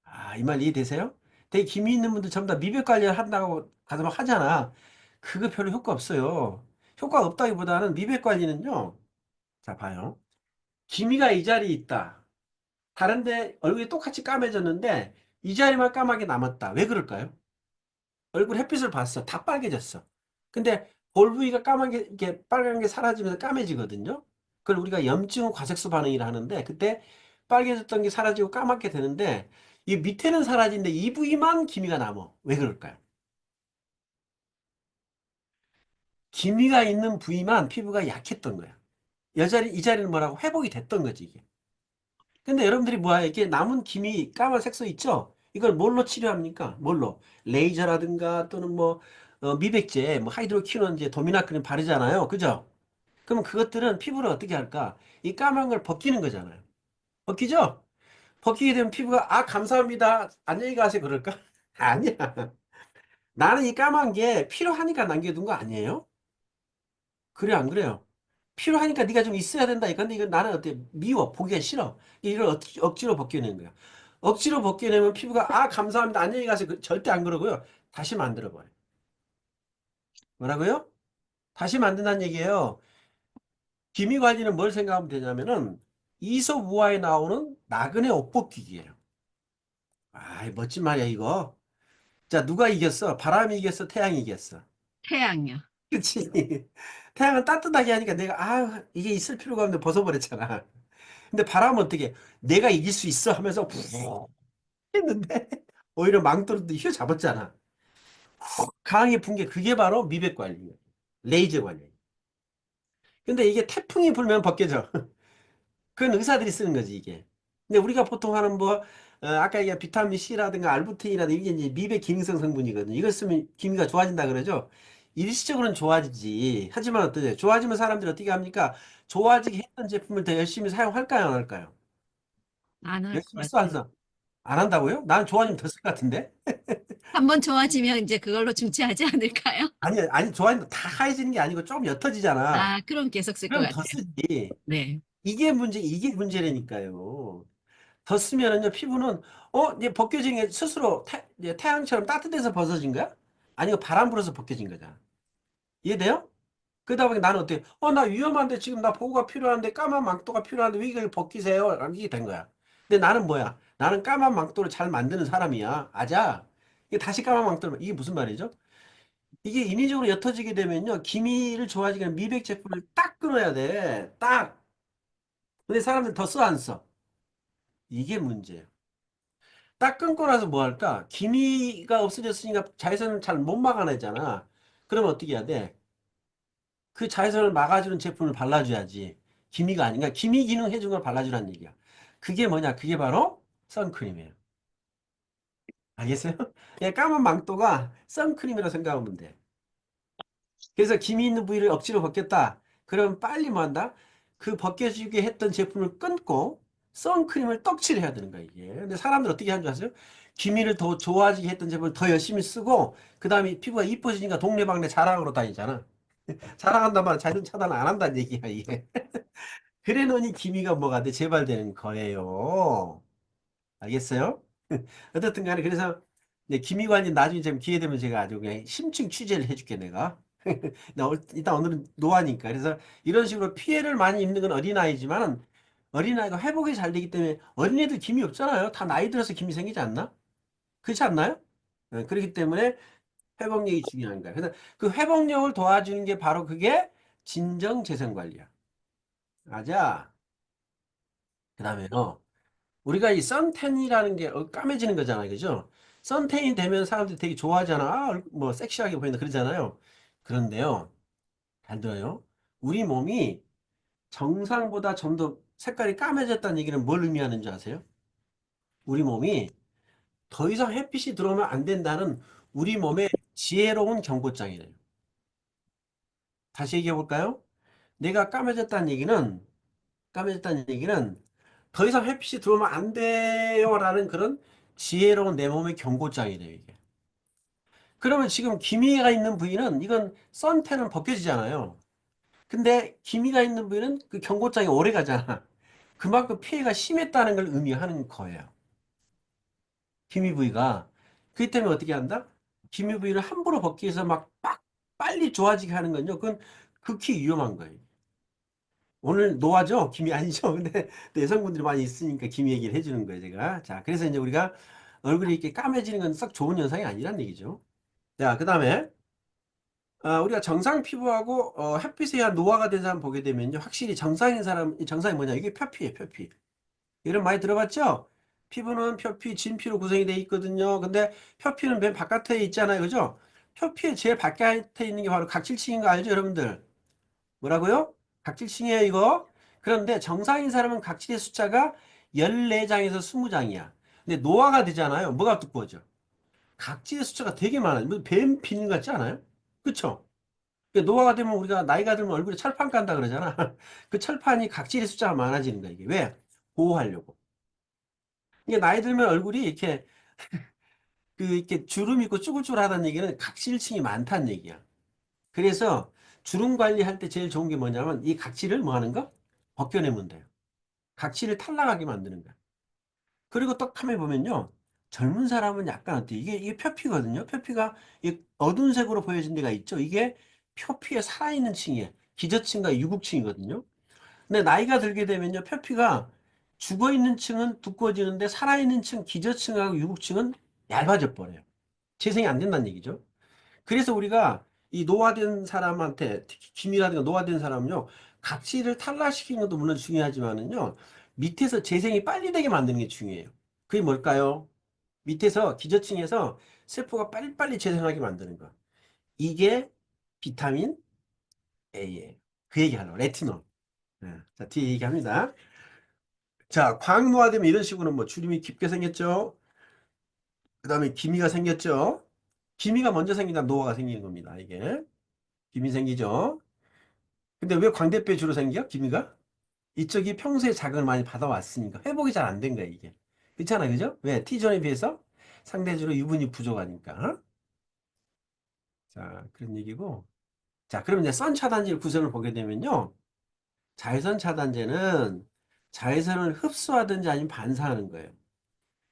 아, 이 말 이해되세요? 되게 기미 있는 분들 전부 다 미백 관리를 한다고 가서 막 하잖아. 그거 별로 효과 없어요. 효과 없다기보다는 미백 관리는요, 자, 봐요. 기미가 이 자리에 있다. 다른데 얼굴이 똑같이 까매졌는데 이 자리만 까맣게 남았다. 왜 그럴까요? 얼굴 햇빛을 봤어. 다 빨개졌어. 근데 볼 부위가 까만 게, 이렇게 빨간 게 사라지면서 까매지거든요. 그걸 우리가 염증 과색소 반응이라 하는데, 그때 빨개졌던 게 사라지고 까맣게 되는데, 이 밑에는 사라지는데 이 부위만 기미가 남어. 왜 그럴까요? 기미가 있는 부위만 피부가 약했던 거야. 이 자리는 뭐라고? 회복이 됐던 거지, 이게. 근데 여러분들이 뭐야, 이게 남은 기미, 까만 색소 있죠? 이걸 뭘로 치료합니까? 뭘로? 레이저라든가 또는 뭐, 미백제, 뭐, 하이드로퀴논제, 도미나크린 바르잖아요. 그죠? 그러면 그것들은 피부를 어떻게 할까? 이 까만 걸 벗기는 거잖아요. 벗기죠? 벗기게 되면 피부가, 아, 감사합니다. 안녕히 가세요. 그럴까? 아니야. 나는 이 까만 게 필요하니까 남겨둔 거 아니에요? 그래, 안 그래요? 필요하니까 네가 좀 있어야 된다. 근데 이건 나는 어때? 미워. 보기가 싫어. 이걸 억지로 벗겨내는 거야. 억지로 벗겨내면 피부가, 아, 감사합니다. 안녕히 가세요. 절대 안 그러고요. 다시 만들어버려. 뭐라고요? 다시 만든다는 얘기예요. 기미 관리는 뭘 생각하면 되냐면은 이솝 우화에 나오는 나그네 옷 벗기기예요. 아, 멋진 말이야 이거. 자, 누가 이겼어? 바람이 이겼어? 태양이 이겼어? 태양요. 그치? 태양은 따뜻하게 하니까 내가 아 이게 있을 필요가 없는데 벗어버렸잖아. 근데 바람은 어떻게? 내가 이길 수 있어 하면서 푹 했는데 오히려 망토로 휘어 잡았잖아. 강하게 분 게 그게 바로 미백 관리예요. 레이저 관리. 근데 이게 태풍이 불면 벗겨져. 그건 의사들이 쓰는 거지, 이게. 근데 우리가 보통 하는 뭐, 아까 얘기한 비타민 C라든가 알부틴이라든가 이게 이제 미백 기능성 성분이거든요. 이걸 쓰면 기미가 좋아진다 그러죠. 일시적으로는 좋아지지. 하지만 어떠세요? 좋아지면 사람들이 어떻게 합니까? 좋아지게 했던 제품을 더 열심히 사용할까요? 안 할까요? 안 할 것 열심히 써, 안 같아요. 써? 안 한다고요? 나는 좋아지면 더 쓸 것 같은데? 한 번 좋아지면 이제 그걸로 중지하지 않을까요? 아니, 좋아지면 다 하얘지는 게 아니고 좀 옅어지잖아. 아, 그럼 계속 쓸 것 그럼 더 같아요. 쓰지. 네. 이게 문제라니까요. 더 쓰면은요, 피부는, 이제 벗겨진 게 스스로 이제 태양처럼 따뜻해서 벗어진 거야? 아니면 바람 불어서 벗겨진 거잖아. 이해돼요? 그러다 보니 나는 어때? 나 위험한데 지금 나 보호가 필요한데 까만 망토가 필요한데 왜 이걸 벗기세요? 이게 된 거야. 근데 나는 뭐야? 나는 까만 망토를 잘 만드는 사람이야. 아자. 이게 다시 까만 망토를, 이게 무슨 말이죠? 이게 인위적으로 옅어지게 되면요, 기미를 좋아지게 하는 미백 제품을 딱 끊어야 돼. 딱. 근데 사람들 더 써, 안 써? 이게 문제예요. 딱 끊고 나서 뭐 할까? 기미가 없어졌으니까 자외선을 잘 못 막아내잖아. 그러면 어떻게 해야 돼? 그 자외선을 막아주는 제품을 발라줘야지. 기미가 아닌가? 기미 기능 해준 걸 발라주라는 얘기야. 그게 뭐냐? 그게 바로 선크림이에요. 알겠어요? 그냥 까만 망토가 선크림이라고 생각하면 돼. 그래서 기미 있는 부위를 억지로 벗겼다. 그러면 빨리 뭐 한다? 그 벗겨지게 했던 제품을 끊고 선크림을 떡칠을 해야 되는 거야, 이게. 근데 사람들 어떻게 하는 줄 아세요? 기미를 더 좋아지게 했던 제품을 더 열심히 쓰고, 그 다음에 피부가 이뻐지니까 동네방네 자랑으로 다니잖아. 자랑한단 말은 자외선 차단 안 한다는 얘기야, 이게. 그래 놓으니 기미가 뭐가 돼? 재발되는 거예요. 알겠어요? 어떻든 간에 그래서 이제 김희관이 나중에 좀 기회 되면 제가 아주 그냥 심층 취재를 해줄게 내가. 일단 오늘은 노화니까 그래서 이런 식으로 피해를 많이 입는 건 어린아이지만 어린아이가 회복이 잘 되기 때문에 어린애들 김이 없잖아요. 다 나이 들어서 김이 생기지 않나? 그렇지 않나요? 그렇기 때문에 회복력이 중요한 거야. 그래서 그 회복력을 도와주는 게 바로 그게 진정 재생 관리야. 맞아. 그다음에요. 우리가 이 선텐이라는 게 까매지는 거잖아요. 그죠? 선텐이 되면 사람들이 되게 좋아하잖아. 아, 뭐 섹시하게 보인다 그러잖아요. 그런데요. 잘 들어요. 우리 몸이 정상보다 좀 더 색깔이 까매졌다는 얘기는 뭘 의미하는지 아세요? 우리 몸이 더 이상 햇빛이 들어오면 안 된다는 우리 몸의 지혜로운 경고장이래요. 다시 얘기해 볼까요? 내가 까매졌다는 얘기는 더 이상 햇빛이 들어오면 안 돼요라는 그런 지혜로운 내 몸의 경고장이래요, 이게. 그러면 지금 기미가 있는 부위는 이건 선탠은 벗겨지잖아요. 근데 기미가 있는 부위는 그 경고장이 오래 가잖아. 그만큼 피해가 심했다는 걸 의미하는 거예요. 기미 부위가. 그렇기 때문에 어떻게 한다? 기미 부위를 함부로 벗기 위해서 막 빨리 좋아지게 하는 건요. 그건 극히 위험한 거예요. 오늘 노화죠? 기미 아니죠? 근데 또 여성분들이 많이 있으니까 기미 얘기를 해주는 거예요, 제가. 자, 그래서 이제 우리가 얼굴이 이렇게 까매지는 건 썩 좋은 현상이 아니란 얘기죠. 자, 그 다음에 우리가 정상 피부하고 햇빛에 의한 노화가 된 사람 보게 되면요. 확실히 정상인 사람, 이 정상이 뭐냐? 이게 표피예요, 표피. 이름 많이 들어봤죠? 피부는 표피, 진피로 구성이 돼 있거든요. 근데 표피는 맨 바깥에 있잖아요. 그죠? 표피의 제일 바깥에 있는 게 바로 각질층인 거 알죠, 여러분들? 뭐라고요? 각질층이에요, 이거. 그런데 정상인 사람은 각질의 숫자가 14장에서 20장이야. 근데 노화가 되잖아요. 뭐가 두꺼워져? 각질의 숫자가 되게 많아요. 뭐 뱀 비늘 같지 않아요? 그쵸? 노화가 되면 우리가 나이가 들면 얼굴에 철판 깐다 그러잖아. 그 철판이 각질의 숫자가 많아지는 거야, 이게. 왜? 보호하려고. 이게 나이 들면 얼굴이 이렇게 주름 있고 쭈글쭈글하다는 얘기는 각질층이 많다는 얘기야. 그래서 주름 관리할 때 제일 좋은 게 뭐냐면 이 각질을 뭐 하는 거? 벗겨내면 돼요. 각질을 탈락하게 만드는 거야. 그리고 또 카메라 보면요. 젊은 사람은 약간 어때? 이게 표피거든요. 표피가 이 어두운 색으로 보여진 데가 있죠. 이게 표피에 살아있는 층이에요. 기저층과 유국층이거든요. 근데 나이가 들게 되면요. 표피가 죽어있는 층은 두꺼워지는데 살아있는 층, 기저층하고 유국층은 얇아져 버려요. 재생이 안 된다는 얘기죠. 그래서 우리가 이 노화된 사람한테 특히 기미라든가 노화된 사람은요. 각질을 탈락시키는 것도 물론 중요하지만은요. 밑에서 재생이 빨리 되게 만드는 게 중요해요. 그게 뭘까요? 밑에서 기저층에서 세포가 빨리빨리 재생하게 만드는 거. 이게 비타민 A예요. 그 얘기하려고 레티놀. 네. 자, 뒤에 얘기합니다. 자, 광노화되면 이런 식으로 뭐 주름이 깊게 생겼죠. 그 다음에 기미가 생겼죠. 기미가 먼저 생긴다 노화가 생기는 겁니다. 이게. 기미 생기죠. 근데 왜 광대뼈에 주로 생겨? 기미가? 이쪽이 평소에 자극을 많이 받아왔으니까 회복이 잘 안 된 거야, 이게. 그렇잖아, 그죠? 왜? T존에 비해서 상대적으로 유분이 부족하니까. 자, 그런 얘기고. 자, 그럼 이제 선 차단제 구성을 보게 되면요. 자외선 차단제는 자외선을 흡수하든지 아니면 반사하는 거예요.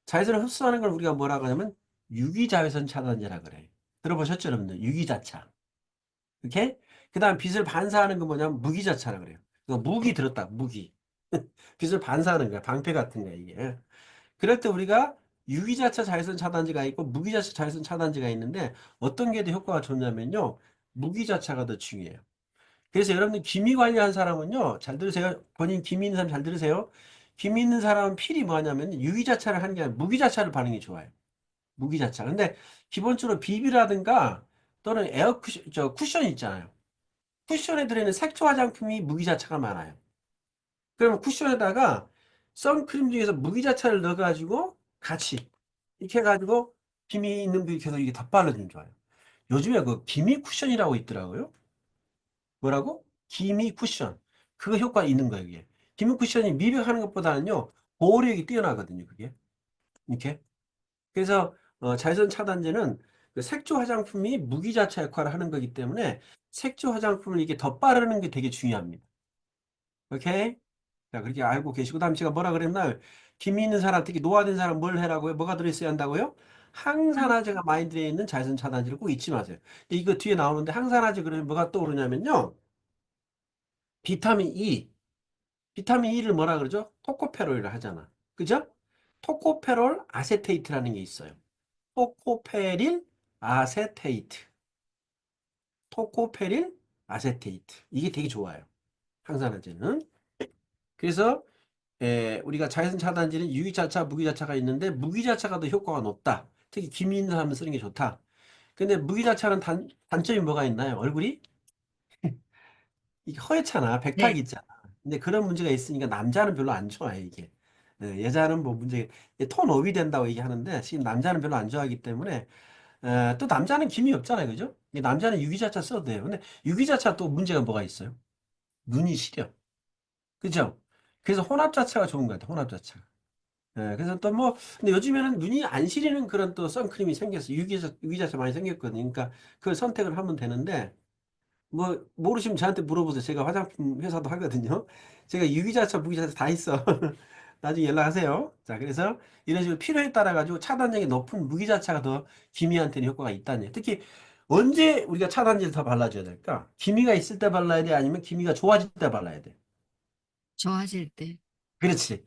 자외선을 흡수하는 걸 우리가 뭐라고 하냐면 유기자외선 차단제라 그래. 들어보셨죠, 여러분들? 유기자차. 오케이? 그 다음 빛을 반사하는 건 뭐냐면 무기자차라 그래요. 그래서 무기 들었다, 무기. 빛을 반사하는 거야. 방패 같은 거야, 이게. 그럴 때 우리가 유기자차 자외선 차단제가 있고 무기자차 자외선 차단제가 있는데 어떤 게 더 효과가 좋냐면요. 무기자차가 더 중요해요. 그래서 여러분들 기미 관리한 사람은요. 잘 들으세요. 본인 기미 있는 사람 잘 들으세요. 기미 있는 사람은 필히 뭐 하냐면 유기자차를 하는 게 아니라 무기자차를 바르는 게 좋아요. 무기자차. 근데 기본적으로 비비라든가 또는 에어 쿠션, 쿠션 있잖아요. 쿠션에 들어있는 색조 화장품이 무기자차가 많아요. 그러면 쿠션에다가 선크림 중에서 무기자차를 넣어가지고 같이 이렇게 해가지고 기미 있는 부위 계속 이게 덧발라주면 좋아요. 요즘에 그 기미 쿠션이라고 있더라고요. 뭐라고? 기미 쿠션. 그거 효과 있는 거예요, 이게. 기미 쿠션이 미백하는 것보다는요, 보호력이 뛰어나거든요, 그게. 이렇게. 그래서, 자외선 차단제는 그 색조 화장품이 무기자차 역할을 하는 거기 때문에 색조 화장품을 이렇게 덧바르는 게 되게 중요합니다. 오케이? 자, 그렇게 알고 계시고, 다음 제가 뭐라 그랬나요? 기미 있는 사람, 특히 노화된 사람 뭘 해라고요? 뭐가 들어있어야 한다고요? 항산화제가 많이 들어있는 자외선 차단제를 꼭 잊지 마세요. 근데 이거 뒤에 나오는데 항산화제 그러면 뭐가 떠오르냐면요. 비타민 E. 비타민 E를 뭐라 그러죠? 토코페롤이라 하잖아. 그죠? 토코페롤 아세테이트라는 게 있어요. 토코페릴 아세테이트. 토코페릴 아세테이트. 이게 되게 좋아요. 항산화제는. 그래서 우리가 자외선 차단제는 유기자차, 무기자차가 있는데 무기자차가 더 효과가 높다. 특히 기미 있는 사람은 쓰는 게 좋다. 근데 무기자차는 단점이 뭐가 있나요? 얼굴이 이게 허옇잖아. 백탁이 네. 있잖아. 근데 그런 문제가 있으니까 남자는 별로 안 좋아해, 이게. 여자는 뭐 문제, 톤업이 된다고 얘기하는데 지금 남자는 별로 안 좋아하기 때문에 또 남자는 기미 없잖아요. 그죠? 남자는 유기자차 써도 돼요. 근데 유기자차 또 문제가 뭐가 있어요? 눈이 시려. 그죠? 그래서 혼합자차가 좋은 것 같아요. 혼합자차. 그래서 또 뭐, 근데 요즘에는 눈이 안 시리는 그런 또 선크림이 생겼어. 유기자차 많이 생겼거든요. 그러니까 그걸 선택을 하면 되는데, 뭐, 모르시면 저한테 물어보세요. 제가 화장품 회사도 하거든요. 제가 유기자차, 무기자차 다 있어. 나중에 연락하세요. 자, 그래서 이런 식으로 필요에 따라 가지고 차단력이 높은 무기자차가 더 기미한테는 효과가 있다는 얘기. 특히 언제 우리가 차단제를 더 발라줘야 될까? 기미가 있을 때 발라야 돼? 아니면 기미가 좋아질 때 발라야 돼? 좋아질 때. 그렇지.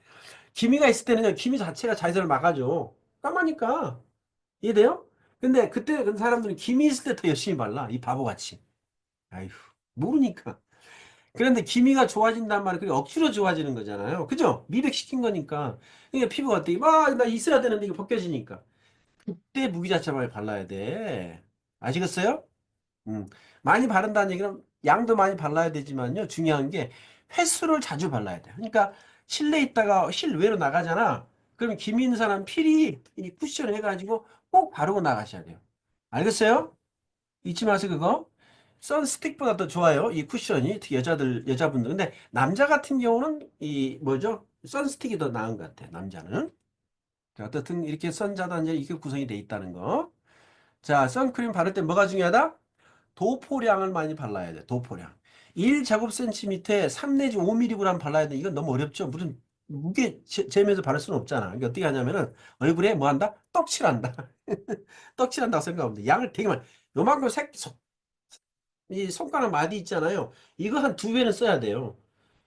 기미가 있을 때는요, 기미 자체가 자외선을 막아줘. 까마니까. 이해돼요? 근데 그때 그 사람들은 기미 있을 때 더 열심히 발라. 이 바보같이. 아휴, 모르니까. 그런데 기미가 좋아진단 말은 그게 억지로 좋아지는 거잖아요. 그죠? 미백시킨 거니까. 그러니까 피부가 어떻게, 막, 나 있어야 되는데 이게 벗겨지니까. 그때 무기자차를 발라야 돼. 아시겠어요? 음. 많이 바른다는 얘기는 양도 많이 발라야 되지만요. 중요한 게 횟수를 자주 발라야 돼. 그러니까 실내에 있다가 실외로 나가잖아. 그러면 김 있는 사람 필히 이 쿠션 해가지고 꼭 바르고 나가셔야 돼요. 알겠어요? 잊지 마세요, 그거. 선스틱보다 더 좋아요. 이 쿠션이 특히 여자분들. 근데 남자 같은 경우는 이 뭐죠? 선스틱이 더 나은 것 같아. 남자는. 자, 어떻든 이렇게 선자단제 이렇게 구성이 돼 있다는 거. 자, 선크림 바를 때 뭐가 중요하다? 도포량을 많이 발라야 돼. 도포량. 1제곱센티미터에 3 내지 5mg 발라야 돼. 이건 너무 어렵죠. 무슨 무게 재면서 바를 수는 없잖아. 그러니까 어떻게 하냐면은 얼굴에 뭐 한다? 떡칠한다. 떡칠한다고 생각하면 돼. 양을 되게 많이. 요만큼 이 손가락 마디 있잖아요. 이거 한 2배는 써야 돼요.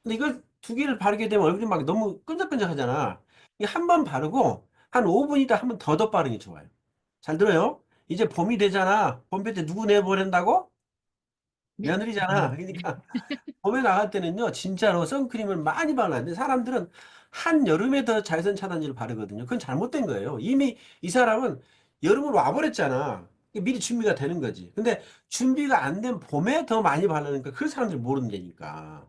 근데 이걸 2개를 바르게 되면 얼굴이 막 너무 끈적끈적하잖아. 이 한 번 바르고 한 5분 있다 한 번 더 바르는 게 좋아요. 잘 들어요? 이제 봄이 되잖아. 봄 될 때 누구 내보낸다고? 며느리잖아. 그러니까 봄에 나갈 때는요, 진짜로 선크림을 많이 발라야 돼. 사람들은 한여름에 더 자외선 차단제를 바르거든요. 그건 잘못된 거예요. 이미 이 사람은 여름으로 와버렸잖아. 미리 준비가 되는 거지. 근데 준비가 안 된 봄에 더 많이 바르니까 그 사람들이 모른다니까.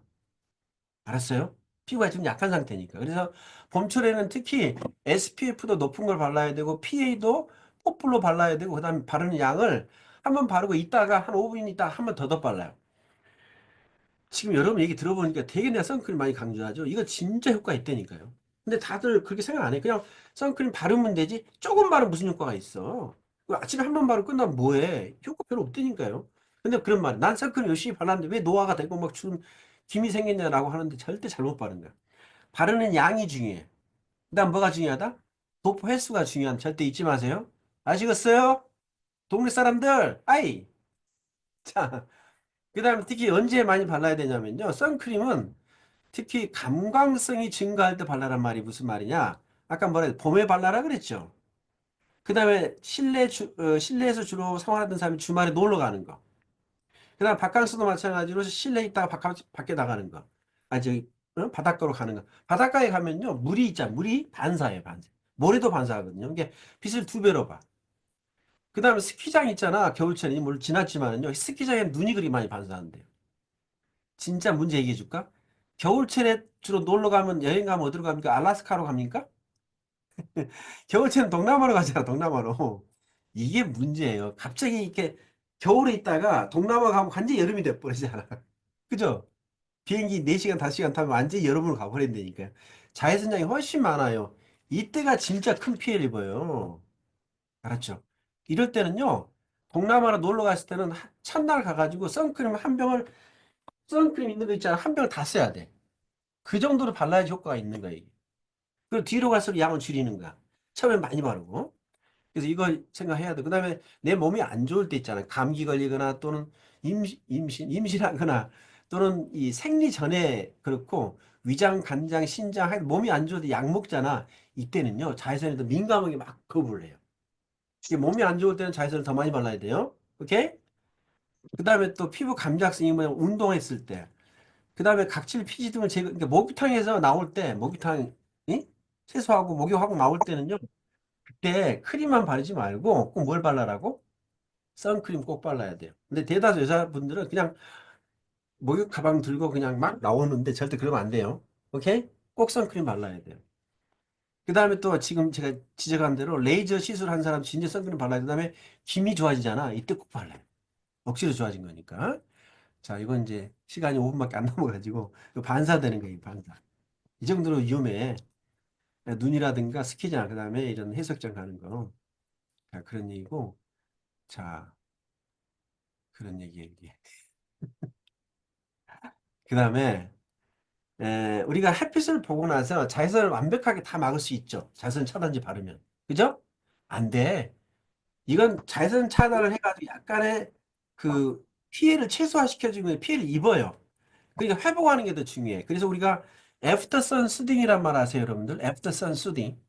알았어요? 피부가 좀 약한 상태니까. 그래서 봄철에는 특히 SPF도 높은 걸 발라야 되고, PA도 뽀플로 발라야 되고, 그 다음에 바르는 양을 한번 바르고 있다가 한 5분 있다가 한 번 더 발라요. 지금 여러분 얘기 들어보니까 되게 내가 선크림 많이 강조하죠. 이거 진짜 효과 있다니까요. 근데 다들 그렇게 생각 안 해. 그냥 선크림 바르면 되지. 조금 바르면 무슨 효과가 있어. 그 아침에 한 번 바르고 끝나면 뭐해. 효과 별로 없다니까요. 근데 그런 말. 난 선크림 열심히 발랐는데 왜 노화가 되고 막 주름, 김이 생겼냐라고 하는데 절대 잘못 바른 거야. 바르는 양이 중요해. 그다음 뭐가 중요하다? 도포 횟수가 중요한 절대 잊지 마세요. 아시겠어요? 동네 사람들, 아이. 자, 그다음에 특히 언제 많이 발라야 되냐면요. 선크림은 특히 감광성이 증가할 때 발라란 말이 무슨 말이냐? 아까 뭐라 했 봄에 발라라 그랬죠. 그다음에 실내에서 주로 생활하던 사람이 주말에 놀러 가는 거. 그다음 바캉스도 마찬가지로 실내에 있다가 밖에 나가는 거. 아 저기 바닷가로 가는 거. 바닷가에 가면요 물이 있잖아. 물이 반사예요, 반사. 모래도 반사하거든요. 이게 빛을 2배로 봐. 그다음에 스키장 있잖아. 겨울철에 물 지났지만은요 스키장에 눈이 그리 많이 반사한대요. 진짜 문제 얘기해 줄까? 겨울철에 주로 놀러 가면 여행 가면 어디로 갑니까? 알라스카로 갑니까? 겨울철엔 동남아로 가잖아, 동남아로. 이게 문제예요. 갑자기 이렇게 겨울에 있다가 동남아 가면 완전히 여름이 돼버리잖아. 그죠? 비행기 4시간, 5시간 타면 완전히 여름으로 가버린다니까요. 자외선량이 훨씬 많아요. 이때가 진짜 큰 피해를 입어요. 알았죠? 이럴 때는요, 동남아로 놀러 갔을 때는 첫날 가가지고 선크림 한 병을, 선크림 있는 거 있잖아. 한 병을 다 써야 돼. 그 정도로 발라야지 효과가 있는 거예요. 그리고 뒤로 갈수록 양을 줄이는 거야. 처음엔 많이 바르고. 그래서 이걸 생각해야 돼. 그 다음에 내 몸이 안 좋을 때 있잖아요. 감기 걸리거나 또는 임신하거나 또는 이 생리 전에 그렇고 위장, 간장, 신장, 몸이 안 좋을 때 약 먹잖아. 이때는요, 자외선에 더 민감하게 막 거부를 해요. 이게 몸이 안 좋을 때는 자외선을 더 많이 발라야 돼요. 오케이? 그 다음에 또 피부 감작성이 뭐냐, 운동했을 때. 그 다음에 각질 피지 등을 그러니까 목욕탕에서 나올 때, 목욕탕, 이? 세수하고 목욕하고 나올 때는요, 그때 크림만 바르지 말고 꼭 뭘 발라라고? 선크림 꼭 발라야 돼요. 근데 대다수 여자분들은 그냥 목욕 가방 들고 그냥 막 나오는데 절대 그러면 안 돼요. 오케이? 꼭 선크림 발라야 돼요. 그 다음에 또 지금 제가 지적한 대로 레이저 시술한 사람 진짜 선크림 발라야 돼. 그 다음에 김이 좋아지잖아. 이때 꼭 발라요. 억지로 좋아진 거니까. 자, 이건 이제 시간이 5분밖에 안 남아가지고 이거 반사되는 거예요, 반사. 이 정도로 위험해. 눈이라든가 스키장, 그 다음에 이런 해수욕장 가는 거. 자, 그런 얘기고. 자, 그런 얘기. 그 다음에, 우리가 햇빛을 보고 나서 자외선을 완벽하게 다 막을 수 있죠. 자외선 차단제 바르면. 그죠? 안 돼. 이건 자외선 차단을 해가지고 약간의 그 피해를 최소화시켜주면 피해를 입어요. 그러니까 회복하는 게 더 중요해. 그래서 우리가 애프터 선 수딩이란 말 아세요, 여러분들? 애프터 선 수딩.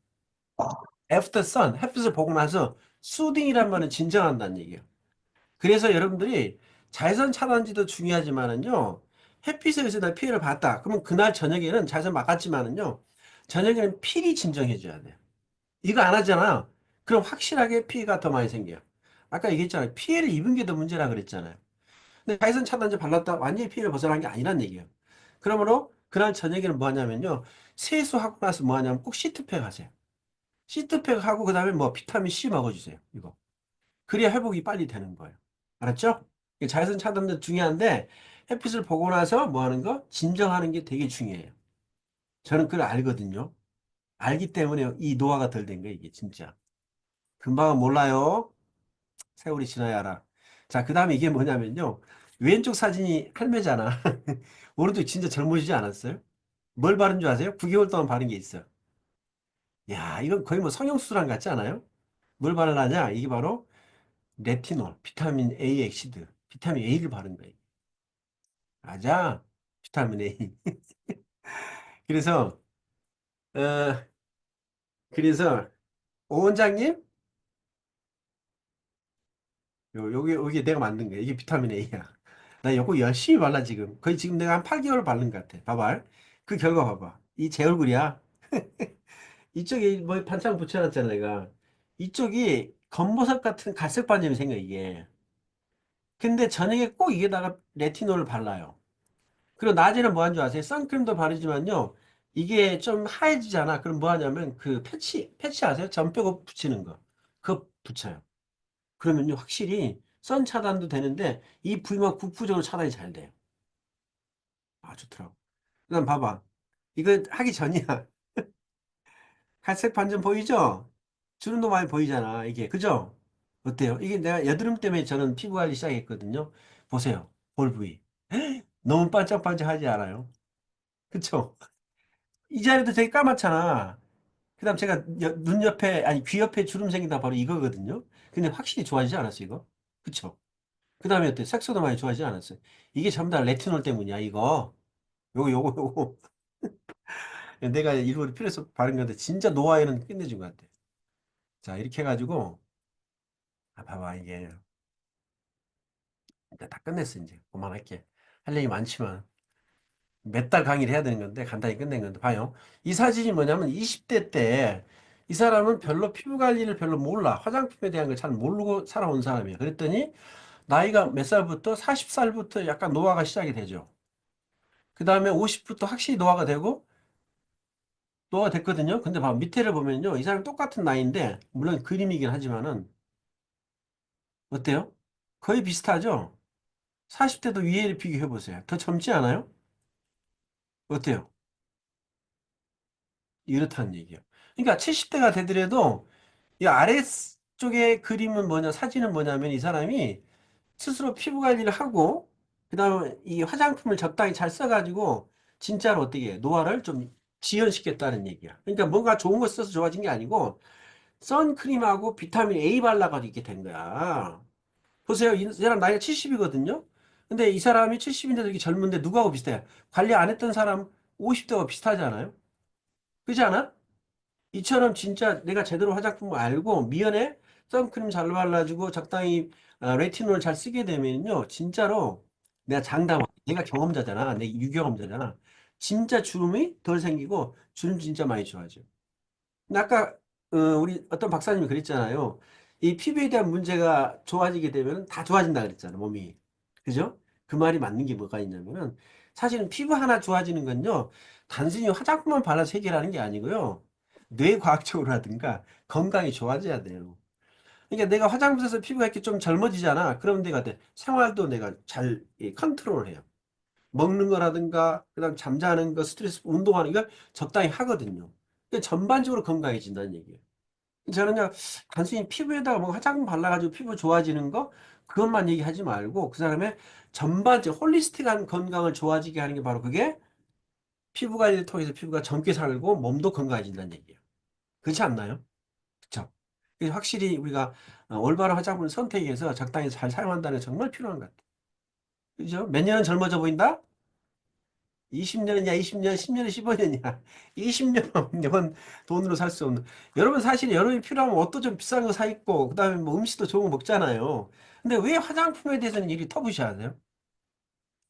애프터 선, 햇빛을 보고 나서 수딩이란 말은 진정한다는 얘기예요. 그래서 여러분들이 자외선 차단제도 중요하지만은요, 햇빛에 의해서 나 피해를 봤다. 그러면 그날 저녁에는 자외선 막았지만은요, 저녁에는 필히 진정해줘야 돼요. 이거 안 하잖아. 그럼 확실하게 피해가 더 많이 생겨요. 아까 얘기했잖아요. 피해를 입은 게 더 문제라 그랬잖아요. 근데 자외선 차단제 발랐다 완전히 피해를 벗어난 게 아니란 얘기예요. 그러므로 그날 저녁에는 뭐 하냐면요, 세수하고 나서 뭐 하냐면 꼭 시트팩 하세요. 시트팩 하고 그다음에 뭐 비타민 C 먹어주세요. 이거. 그래야 회복이 빨리 되는 거예요. 알았죠? 이 자외선 차단도 중요한데 햇빛을 보고 나서 뭐 하는 거? 진정하는 게 되게 중요해요. 저는 그걸 알거든요. 알기 때문에 이 노화가 덜 된 거예요, 이게 진짜. 금방은 몰라요. 세월이 지나야 알아. 자, 그 다음에 이게 뭐냐면요. 왼쪽 사진이 할매잖아. 오른쪽 진짜 젊어지지 않았어요? 뭘 바른 줄 아세요? 9개월 동안 바른 게 있어요. 야, 이건 거의 뭐 성형수술한 것 같지 않아요? 뭘 바르냐냐? 이게 바로 레티놀, 비타민 A 액시드, 비타민 A를 바른 거예요. 맞아. 비타민 A. 그래서, 어, 그래서, 오 원장님, 여기 내가 만든 거야. 이게 비타민 A야. 나 이거 열심히 발라, 지금. 거의 지금 내가 한 8개월 바른 것 같아. 봐봐. 그 결과 봐봐. 이 제 얼굴이야. 이쪽에 뭐 반창 붙여놨잖아, 내가. 이쪽이 검버섯 같은 갈색 반점이 생겨, 이게. 근데 저녁에 꼭 이게다가 레티놀을 발라요. 그리고 낮에는 뭐 하는 줄 아세요? 선크림도 바르지만요. 이게 좀 하얘지잖아. 그럼 뭐 하냐면 그 패치 아세요? 점 빼고 붙이는 거. 그거 붙여요. 그러면요, 확실히 선 차단도 되는데 이 부위만 국부적으로 차단이 잘 돼요. 아, 좋더라고. 그다음 봐봐. 이거 하기 전이야. 갈색 반점 보이죠? 주름도 많이 보이잖아. 이게. 그죠? 어때요? 이게 내가 여드름 때문에 저는 피부 관리 시작했거든요. 보세요. 볼 부위. 너무 반짝반짝하지 않아요? 그쵸? 이 자리도 되게 까맣잖아. 그다음 제가 눈 옆에, 아니, 귀 옆에 주름 생긴다 바로 이거거든요. 근데 확실히 좋아지지 않았어, 이거? 그쵸? 그 다음에 어때? 색소도 많이 좋아지지 않았어요. 이게 전부 다 레티놀 때문이야, 이거. 요거. 내가 일부러 필요해서 바른 건데, 진짜 노화에는 끝내준 것 같아. 자, 이렇게 해가지고, 아, 봐봐, 이게. 이제 다 끝냈어, 이제. 그만할게. 할 얘기 많지만. 몇 달 강의를 해야 되는 건데, 간단히 끝낸 건데, 봐요. 이 사진이 뭐냐면, 20대 때, 이 사람은 별로 피부 관리를 별로 몰라. 화장품에 대한 걸 잘 모르고 살아온 사람이야. 그랬더니, 나이가 몇 살부터? 40살부터 약간 노화가 시작이 되죠. 그 다음에 50부터 확실히 노화가 되고, 노화가 됐거든요. 근데 봐, 밑에를 보면요. 이 사람 똑같은 나이인데, 물론 그림이긴 하지만은, 어때요? 거의 비슷하죠? 40대도 위에를 비교해보세요. 더 젊지 않아요? 어때요? 이렇다는 얘기예요. 그러니까 70대가 되더라도, 이 아래쪽의 그림은 뭐냐, 사진은 뭐냐면 이 사람이 스스로 피부 관리를 하고, 그 다음에 이 화장품을 적당히 잘 써가지고, 진짜로 어떻게 해? 노화를 좀 지연시켰다는 얘기야. 그러니까 뭔가 좋은 거 써서 좋아진 게 아니고, 선크림하고 비타민 A 발라가지고 이렇게 된 거야. 보세요. 이 사람 나이가 70이거든요? 근데 이 사람이 70인데도 이렇게 젊은데 누구하고 비슷해요? 관리 안 했던 사람 50대가 비슷하지 않아요? 그렇지 않아? 이처럼 진짜 내가 제대로 화장품을 알고 미연에 선크림 잘 발라주고 적당히 레티놀 잘 쓰게 되면요. 진짜로 내가 장담, 내가 경험자잖아. 내 유경험자잖아. 진짜 주름이 덜 생기고 주름 진짜 많이 좋아져. 근데 아까 우리 어떤 박사님이 그랬잖아요. 이 피부에 대한 문제가 좋아지게 되면 다 좋아진다 그랬잖아, 몸이. 그죠? 그 말이 맞는 게 뭐가 있냐면은 사실은 피부 하나 좋아지는 건요. 단순히 화장품만 발라서 해결하는 게 아니고요. 뇌과학적으로라든가 건강이 좋아져야 돼요. 그러니까 내가 화장품 써서 피부가 이렇게 좀 젊어지잖아. 그럼 내가 생활도 내가 잘 컨트롤해요. 먹는 거라든가 그다음 잠자는 거, 스트레스, 운동하는 거 적당히 하거든요. 그러니까 전반적으로 건강해진다는 얘기예요. 저는 그냥 단순히 피부에다가 뭐 화장품 발라가지고 피부 좋아지는 거 그것만 얘기하지 말고 그 사람의 전반적 홀리스틱한 건강을 좋아지게 하는 게 바로 그게 피부 관리를 통해서 피부가 젊게 살고 몸도 건강해진다는 얘기예요. 그렇지 않나요? 그렇죠? 그래서 확실히 우리가 올바른 화장품을 선택해서 적당히 잘 사용한다는 게 정말 필요한 것 같아요. 그죠? 몇 년은 젊어져 보인다? 20년이냐, 20년, 10년이 15년이야. 20년, 이건 돈으로 살 수 없는. 여러분, 사실 여름이 필요하면 옷도 좀 비싼 거 사 입고, 그 다음에 뭐 음식도 좋은 거 먹잖아요. 근데 왜 화장품에 대해서는 이리 터부시하세요?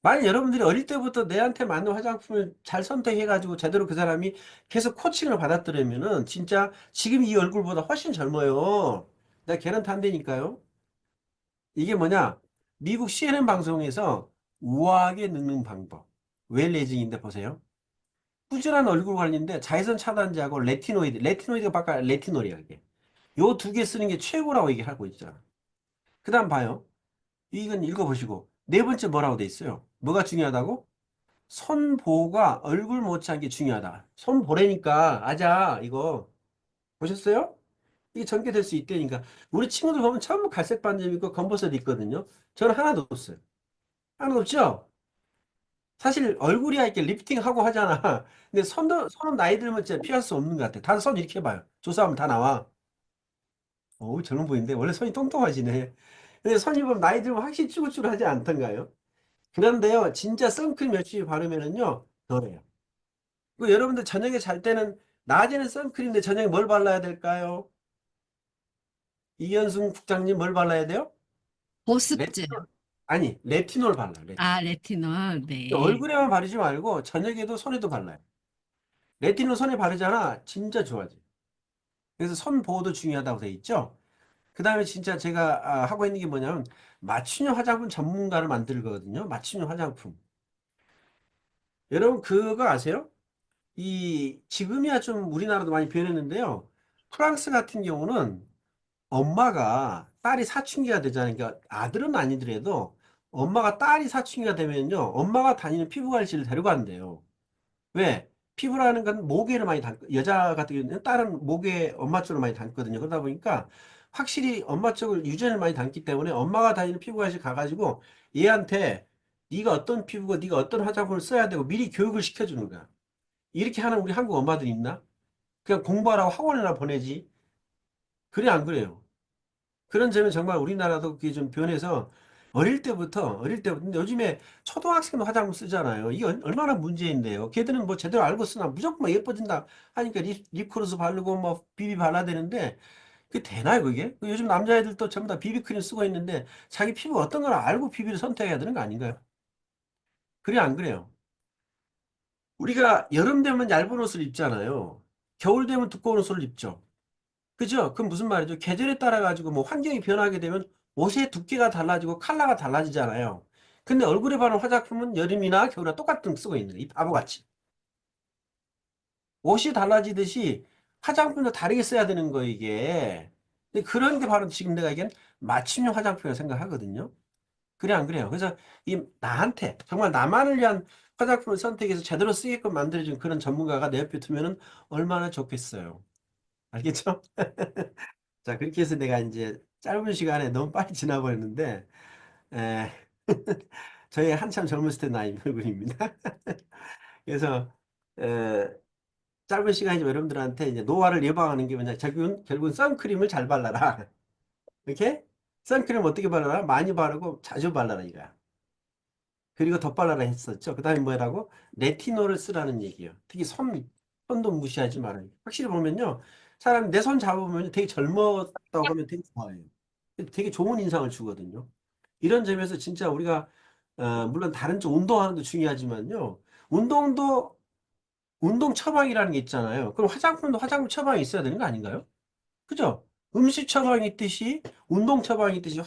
만약 여러분들이 어릴 때부터 내한테 맞는 화장품을 잘 선택해가지고 제대로 그 사람이 계속 코칭을 받았더라면은 진짜 지금 이 얼굴보다 훨씬 젊어요. 내가 개런티 한다니까요. 이게 뭐냐? 미국 CNN 방송에서 우아하게 늙는 방법. 웰레이징인데 보세요. 꾸준한 얼굴 관리인데 자외선 차단제하고 레티노이드가 바꿔 레티놀이야 이게. 요 두 개 쓰는 게 최고라고 얘기하고 있잖아. 그 다음 봐요. 이건 읽어보시고. 네 번째 뭐라고 돼 있어요? 뭐가 중요하다고? 손보호가 얼굴 못지않게 중요하다. 손보라니까 아자 이거 보셨어요? 이게 전개될 수 있다니까. 우리 친구들 보면 전부 갈색 반점 있고 검버섯 있거든요. 저는 하나도 없어요. 하나도 없죠? 사실 얼굴이야 이렇게 리프팅하고 하잖아. 근데 손은 나이 들면 진짜 피할 수 없는 것 같아. 다들 손 이렇게 해봐요. 조사하면 다 나와. 어우 젊은 보이는데 원래 손이 통통하시네. 근데 손이 보면 나이 들면 확실히 쭈글쭈글하지 않던가요? 그런데요 진짜 선크림 열심히 바르면은요 덜해요. 그 여러분들 저녁에 잘 때는 낮에는 선크림인데 저녁에 뭘 발라야 될까요? 이현승 국장님 뭘 발라야 돼요? 보습제. 레티놀. 아니, 레티놀 발라. 레티놀. 아, 레티놀. 네. 얼굴에만 바르지 말고 저녁에도 손에도 발라요. 레티놀 손에 바르잖아. 진짜 좋아져. 그래서 손 보호도 중요하다고 돼 있죠. 그 다음에 진짜 제가 하고 있는 게 뭐냐면 맞춤형 화장품 전문가를 만들거든요. 맞춤형 화장품. 여러분 그거 아세요? 이 지금이야 좀 우리나라도 많이 변했는데요. 프랑스 같은 경우는 엄마가 딸이 사춘기가 되잖아요. 그러니까 아들은 아니더라도 엄마가 딸이 사춘기가 되면요. 엄마가 다니는 피부관리실을 데려간대요. 왜? 피부라는 건 모계를 많이 여자 같은 경우는 딸은 모계 엄마 쪽을 많이 담거든요. 그러다 보니까 확실히 엄마 쪽을 유전을 많이 담기 때문에 엄마가 다니는 피부관리실 가가지고 얘한테 네가 어떤 피부고 네가 어떤 화장품을 써야 되고 미리 교육을 시켜주는 거야. 이렇게 하는 우리 한국 엄마들 있나? 그냥 공부하라고 학원이나 보내지. 그래 안 그래요? 그런 점은 정말 우리나라도 그게 좀 변해서 어릴 때부터 근데 요즘에 초등학생도 화장품 쓰잖아요. 이게 얼마나 문제인데요. 걔들은 뭐 제대로 알고 쓰나 무조건 막 예뻐진다 하니까 립크로스 바르고 뭐 비비 발라야 되는데 그게 되나요 그게? 그 요즘 남자애들도 전부 다 비비크림 쓰고 있는데 자기 피부가 어떤 걸 알고 비비를 선택해야 되는 거 아닌가요? 그래 안 그래요? 우리가 여름 되면 얇은 옷을 입잖아요. 겨울 되면 두꺼운 옷을 입죠. 그죠? 그럼 무슨 말이죠? 계절에 따라 가지고 뭐 환경이 변하게 되면 옷의 두께가 달라지고 컬러가 달라지잖아요. 근데 얼굴에 바르는 화장품은 여름이나 겨울이나 똑같은 거 쓰고 있는 거예요. 이 바보같이. 옷이 달라지듯이 화장품도 다르게 써야 되는 거 이게. 근데 그런 게 바로 지금 내가 얘기한 맞춤형 화장품이라고 생각하거든요. 그래 안 그래요? 그래서 이 나한테 정말 나만을 위한 화장품을 선택해서 제대로 쓰게끔 만들어준 그런 전문가가 내 옆에 두면은 얼마나 좋겠어요. 알겠죠? 자, 그렇게 해서 내가 이제 짧은 시간에 너무 빨리 지나버렸는데, 에, 저희 한참 젊었을 때 나이 얼굴입니다. 그래서, 에, 짧은 시간이지만 여러분들한테 이제 노화를 예방하는 게 뭐냐. 결국은 선크림을 잘 발라라. 이렇게? 선크림 어떻게 발라라? 많이 바르고 자주 발라라, 이거야. 그리고 덧발라라 했었죠. 그 다음에 뭐라고? 레티놀을 쓰라는 얘기예요. 특히 손도 무시하지 말아요. 확실히 보면요. 사람이 내 손 잡으면 되게 젊었다고 하면 되게 좋아해요. 되게 좋은 인상을 주거든요. 이런 점에서 진짜 우리가 물론 다른 쪽 운동하는 도 중요하지만요. 운동도 운동 처방이라는 게 있잖아요. 그럼 화장품도 화장품 처방이 있어야 되는 거 아닌가요? 그죠? 음식 처방이 있듯이 운동 처방이 있듯이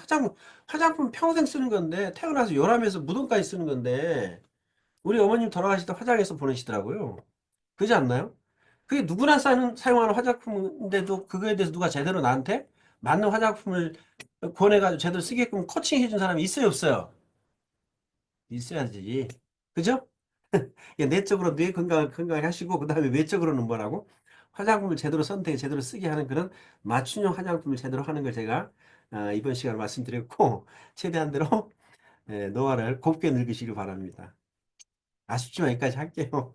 화장품 평생 쓰는 건데 태어나서 요람에서 무덤까지 쓰는 건데 우리 어머님 돌아가실 때 화장해서 보내시더라고요. 그렇지 않나요? 그게 누구나 사용하는 화장품인데도 그거에 대해서 누가 제대로 나한테 맞는 화장품을 권해가지고 제대로 쓰게끔 코칭해 준 사람이 있어요, 없어요? 있어야지. 그죠? 예, 내적으로 뇌 건강을 하시고 그다음에 외적으로는 뭐라고? 화장품을 제대로 선택, 제대로 쓰게 하는 그런 맞춤형 화장품을 제대로 하는 걸 제가 이번 시간에 말씀드렸고 최대한대로 노화를 곱게 늙으시길 바랍니다. 아쉽지만 여기까지 할게요.